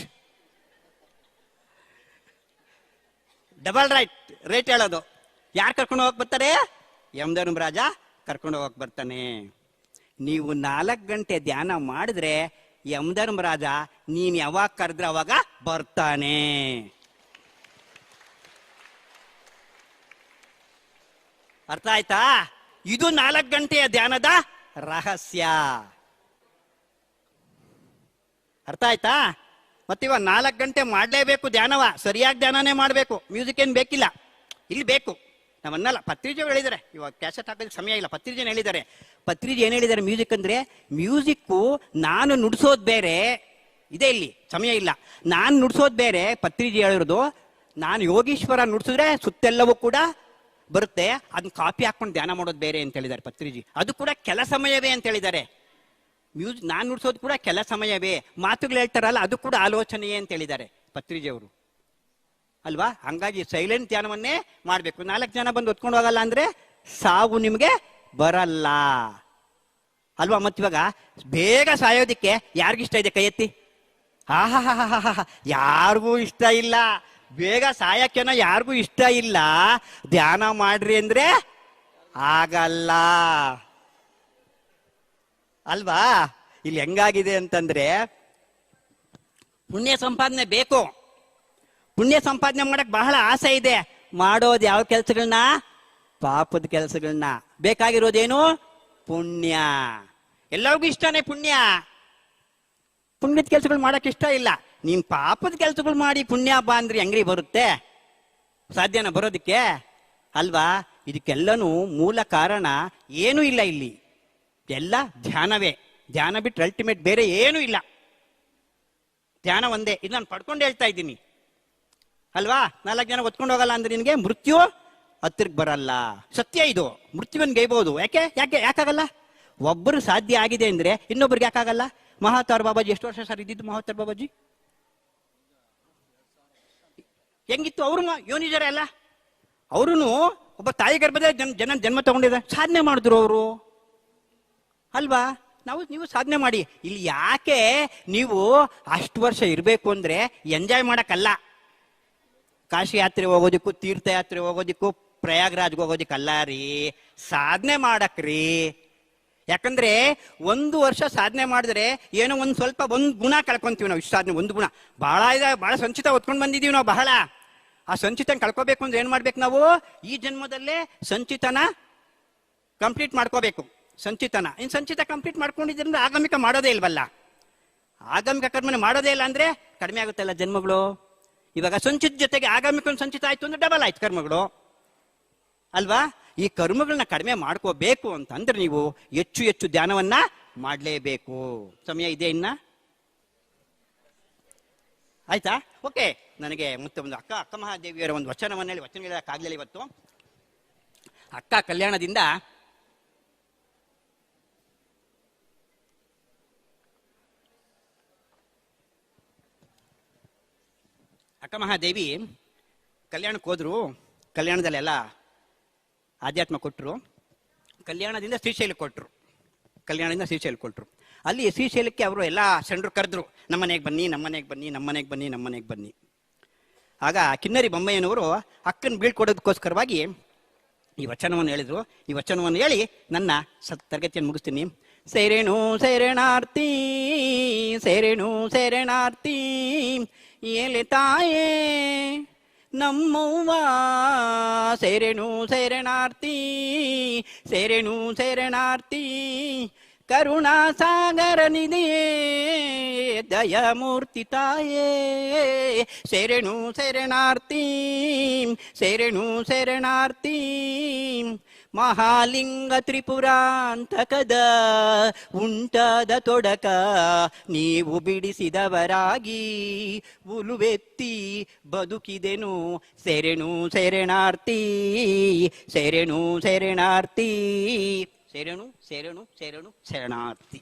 ಡಬಲ್ ರೈಟ್ ಹೇಳೋದು. ಯಾರು ಕರ್ಕೊಂಡು ಹೋಗಕ್ ಬರ್ತಾರೆ, ಯಮಧರ್ಮರಾಜ ಕರ್ಕೊಂಡು ಹೋಗಕ್ ಬರ್ತಾನೆ. ನೀವು 4 ಗಂಟೆ ಧ್ಯಾನ ಮಾಡಿದ್ರೆ ಯಮಧರ್ಮರಾಜ ನೀನ್ ಯಾವಾಗ ಕರೆದ್ರೆ ಅವಾಗ ಬರ್ತಾನೆ. ಅರ್ಥ ಆಯ್ತಾ? ಇದು 4 ಗಂಟೆಯ ಧ್ಯಾನದ ರಹಸ್ಯ. ಅರ್ಥ ಆಯ್ತಾ? ಮತ್ತಿವ 4 ಗಂಟೆ ಮಾಡ್ಲೇಬೇಕು ಧ್ಯಾನವ, ಸರಿಯಾಗಿ ಧ್ಯಾನನೇ ಮಾಡ್ಬೇಕು. ಮ್ಯೂಸಿಕ್ ಏನ್ ಬೇಕಿಲ್ಲ, ಇಲ್ಲಿ ಬೇಕು. ನಾವನ್ನಲ್ಲ, ಪತ್ರಿಜೆ ಹೇಳಿದ್ದಾರೆ, ಇವಾಗ ಕ್ಯಾಸೆಟ್ ಹಾಕೋದಕ್ಕೆ ಸಮಯ ಇಲ್ಲ. ಪತ್ರಿಜೆನ ಹೇಳಿದ್ದಾರೆ. ಪತ್ರಿಜೆ ಏನ್ ಹೇಳಿದ್ದಾರೆ? ಮ್ಯೂಸಿಕ್ ಅಂದ್ರೆ ಮ್ಯೂಸಿಕ್ಕು ನಾನು ನುಡ್ಸೋದ್ ಬೇರೆ ಇದೆ, ಇಲ್ಲಿ ಸಮಯ ಇಲ್ಲ. ನಾನು ನುಡ್ಸೋದ್ ಬೇರೆ. ಪತ್ರಿಜೆ ಹೇಳಿರೋದು ನಾನು ಯೋಗೀಶ್ವರ ನುಡ್ಸಿದ್ರೆ ಸುತ್ತೆಲ್ಲವೂ ಕೂಡ ಬರುತ್ತೆ, ಅದನ್ನ ಕಾಪಿ ಹಾಕೊಂಡು ಧ್ಯಾನ ಮಾಡೋದು ಬೇರೆ ಅಂತ ಹೇಳಿದ್ದಾರೆ ಪತ್ರಿಜಿ. ಅದು ಕೂಡ ಕೆಲ ಸಮಯವೇ ಅಂತ ಹೇಳಿದ್ದಾರೆ. ನಾನು ನುಡ್ಸೋದು ಕೂಡ ಕೆಲ ಸಮಯವೇ. ಮಾತುಗಳು ಹೇಳ್ತಾರಲ್ಲ, ಅದು ಕೂಡ ಆಲೋಚನೆಯೇ ಅಂತ ಹೇಳಿದ್ದಾರೆ ಪತ್ರಿಜಿ ಅವರು, ಅಲ್ವಾ? ಹಂಗಾಗಿ ಸೈಲೆಂಟ್ ಧ್ಯಾನವನ್ನೇ ಮಾಡ್ಬೇಕು. 4 ಜನ ಬಂದು ಹೊತ್ಕೊಂಡು ಹೋಗಲ್ಲ ಅಂದ್ರೆ ಸಾವು ನಿಮ್ಗೆ ಬರಲ್ಲ, ಅಲ್ವಾ? ಮತ್ತಿವಾಗ ಬೇಗ ಸಾಯೋದಿಕ್ಕೆ ಯಾರಿಗಿಷ್ಟ ಇದೆ? ಕೈ ಎತ್ತಿ. ಯಾರಿಗೂ ಇಷ್ಟ ಇಲ್ಲ. ಬೇಗ ಸಾಯಕ್ಕೆನೋ ಯಾರಿಗೂ ಇಷ್ಟ ಇಲ್ಲ. ಧ್ಯಾನ ಮಾಡ್ರಿ ಅಂದ್ರೆ ಆಗಲ್ಲ, ಅಲ್ವಾ? ಇಲ್ಲಿ ಹೆಂಗಾಗಿದೆ ಅಂತಂದ್ರೆ, ಪುಣ್ಯ ಸಂಪಾದನೆ ಬೇಕು. ಪುಣ್ಯ ಸಂಪಾದನೆ ಮಾಡಕ್ ಬಹಳ ಆಸೆ ಇದೆ. ಮಾಡೋದು ಯಾವ ಕೆಲಸಗಳನ್ನ? ಪಾಪದ ಕೆಲಸಗಳನ್ನ. ಬೇಕಾಗಿರೋದೇನು? ಪುಣ್ಯ. ಎಲ್ಲರಿಗೂ ಇಷ್ಟನೇ ಪುಣ್ಯ. ಪುಣ್ಯದ ಕೆಲಸಗಳು ಮಾಡಕ್ ಇಷ್ಟ ಇಲ್ಲ. ನೀನ್ ಪಾಪದ ಕೆಲಸಗಳು ಮಾಡಿ ಪುಣ್ಯ ಬಾ ಅಂದ್ರೆ ಹೆಂಗ್ರಿ ಬರುತ್ತೆ? ಸಾಧ್ಯನಾ ಬರೋದಿಕ್ಕೆ? ಅಲ್ವಾ? ಇದಕ್ಕೆಲ್ಲನೂ ಮೂಲ ಕಾರಣ ಏನೂ ಇಲ್ಲ ಇಲ್ಲಿ, ಎಲ್ಲ ಧ್ಯಾನವೇ. ಧ್ಯಾನ ಬಿಟ್ರೆ ಅಲ್ಟಿಮೇಟ್ ಬೇರೆ ಏನೂ ಇಲ್ಲ. ಧ್ಯಾನ ಒಂದೇ. ಇದು ನಾನು ಪಡ್ಕೊಂಡು ಹೇಳ್ತಾ ಇದ್ದೀನಿ, ಅಲ್ವಾ? 4 ಜನ ಹೊತ್ಕೊಂಡು ಹೋಗಲ್ಲ ಅಂದ್ರೆ ನಿನ್ಗೆ ಮೃತ್ಯು ಹತ್ತಿರಕ್ಕೆ ಬರಲ್ಲ. ಸತ್ಯ ಇದು. ಮೃತ್ಯುವನ್ ಗೈಬಹುದು. ಯಾಕಾಗಲ್ಲ? ಒಬ್ಬರು ಸಾಧ್ಯ ಆಗಿದೆ ಅಂದ್ರೆ ಇನ್ನೊಬ್ರಿಗೆ ಯಾಕಾಗಲ್ಲ? ಮಹಾತಾರ್ ಬಾಬಾಜಿ ಎಷ್ಟು ವರ್ಷ ಸರ್ ಇದ್ದಿದ್ದು? ಮಹಾತಾರ್ ಬಾಬಾಜಿ ಹೆಂಗಿತ್ತು? ಅವರು ಯೋನಿಜರ ಅಲ್ಲ, ಅವರು ಒಬ್ಬ ತಾಯಿ ಗರ್ಭದ ಜನ್ಮ ತಗೊಂಡಿದ್ದಾರೆ, ಸಾಧನೆ ಮಾಡಿದ್ರು ಅವರು, ಅಲ್ವಾ? ನೀವು ಸಾಧನೆ ಮಾಡಿ. ಇಲ್ಲಿ ಯಾಕೆ ನೀವು ಅಷ್ಟು ವರ್ಷ ಇರಬೇಕು ಅಂದ್ರೆ ಎಂಜಾಯ್ ಮಾಡಕ್ಕಲ್ಲ, ಕಾಶಿ ಯಾತ್ರೆ ಹೋಗೋದಿಕ್ಕೂ, ತೀರ್ಥಯಾತ್ರೆ ಹೋಗೋದಿಕ್ಕೂ, ಪ್ರಯಾಗ್ರಾಜ್ಗೆ ಹೋಗೋದಿಕ್ಕಲ್ಲ ರೀ, ಸಾಧನೆ ಮಾಡಕ್ರಿ. ಯಾಕಂದ್ರೆ 1 ವರ್ಷ ಸಾಧನೆ ಮಾಡಿದ್ರೆ ಏನೋ ಒಂದು ಗುಣ ಕಳ್ಕೊಂತೀವಿ ನಾವು. ಇಷ್ಟು ಸಾಧನೆ, ಒಂದು ಗುಣ ಬಹಳ ಇದೆ, ಬಹಳ ಸಂಚಿತ ಹೊತ್ಕೊಂಡು ಬಂದಿದೀವಿ ನಾವು. ಬಹಳ ಆ ಸಂಚಿತ ಕಳ್ಕೋಬೇಕು ಅಂದ್ರೆ ಏನ್ ಮಾಡ್ಬೇಕು ನಾವು? ಈ ಜನ್ಮದಲ್ಲೇ ಸಂಚಿತನ ಕಂಪ್ಲೀಟ್ ಮಾಡ್ಕೋಬೇಕು. ಸಂಚಿತ ಕಂಪ್ಲೀಟ್ ಮಾಡ್ಕೊಂಡಿದ್ರೆ ಆಗಮಿಕ ಮಾಡೋದೇ ಇಲ್ವಲ್ಲ. ಆಗಮಿಕ ಕರ್ಮನೆ ಮಾಡೋದೇ ಇಲ್ಲ ಅಂದ್ರೆ ಕಡಿಮೆ ಆಗುತ್ತಲ್ಲ ಜನ್ಮಗಳು. ಇವಾಗ ಸಂಚಿತ ಜೊತೆಗೆ ಆಗಮಿಕ ಸಂಚಿತ ಆಯ್ತು ಅಂದ್ರೆ ಡಬಲ್ ಆಯ್ತು ಕರ್ಮಗಳು, ಅಲ್ವಾ? ಈ ಕರ್ಮಗಳನ್ನ ಕಡಿಮೆ ಮಾಡ್ಕೋಬೇಕು ಅಂತಂದ್ರೆ ನೀವು ಹೆಚ್ಚು ಹೆಚ್ಚು ಧ್ಯಾನವನ್ನ ಮಾಡ್ಲೇಬೇಕು. ಸಮಯ ಇದೆ ಇನ್ನ? ಆಯ್ತಾ? ಓಕೆ. ನನಗೆ ಮತ್ತೆ ಒಂದು ಅಕ್ಕ ಮಹಾದೇವಿಯರ ಒಂದು ವಚನ ಹೇಳಕ್ಕಾಗ್ಲಿಲ್ಲ ಇವತ್ತು. ಅಕ್ಕ ಕಲ್ಯಾಣದಿಂದ ಅಕ್ಕ ಮಹಾದೇವಿ ಕಲ್ಯಾಣಕ್ಕೆ ಹೋದ್ರು. ಕಲ್ಯಾಣದಲ್ಲೆಲ್ಲ ಆಧ್ಯಾತ್ಮ ಕೊಟ್ಟರು. ಕಲ್ಯಾಣದಿಂದ ಶ್ರೀಶೈಲಕ್ಕೆ ಕೊಟ್ಟರು. ಅಲ್ಲಿ ಶ್ರೀಶೈಲಕ್ಕೆ ಅವರು ಎಲ್ಲ ಶರಣರು ಕರೆದ್ರು, ನಮ್ಮನೆಗೆ ಬನ್ನಿ. ಆಗ ಕಿನ್ನರಿ ಬೊಮ್ಮಯ್ಯನವರು ಅಕ್ಕನ ಬೀಳ್ಕೊಡೋದಕ್ಕೋಸ್ಕರವಾಗಿ ಈ ವಚನವನ್ನು ಹೇಳಿದ್ರು. ಈ ವಚನವನ್ನು ಹೇಳಿ ನನ್ನ ತರಗತಿಯನ್ನು ಮುಗಿಸ್ತೀನಿ. ಸೇರೇಣು ಸೇರಣಾರ್ತಿ ಏಲೆ ತಾಯೇ ನಮ್ಮವ್ವ, ಸೇರೇಣು ಸೇರಣಾರ್ತಿ ಕರುಣಾ ಸಾಗರ ನಿಧಿಯೇ ದಯಾಮೂರ್ತಿ ತಾಯೇ. ಸೇರೇಣು ಸೇರಣಾರ್ತಿ ಮಹಾಲಿಂಗ ತ್ರಿಪುರಾಂತಕದ ಉಂಟಾದ ತೊಡಕ ನೀವು ಬಿಡಿಸಿದವರಾಗಿ ಉಲುವೆತ್ತಿ ಬದುಕಿದೆನು. ಸೇರೇಣು ಸೇರಣಾರ್ತಿ ಶರಣಾರ್ಥಿ.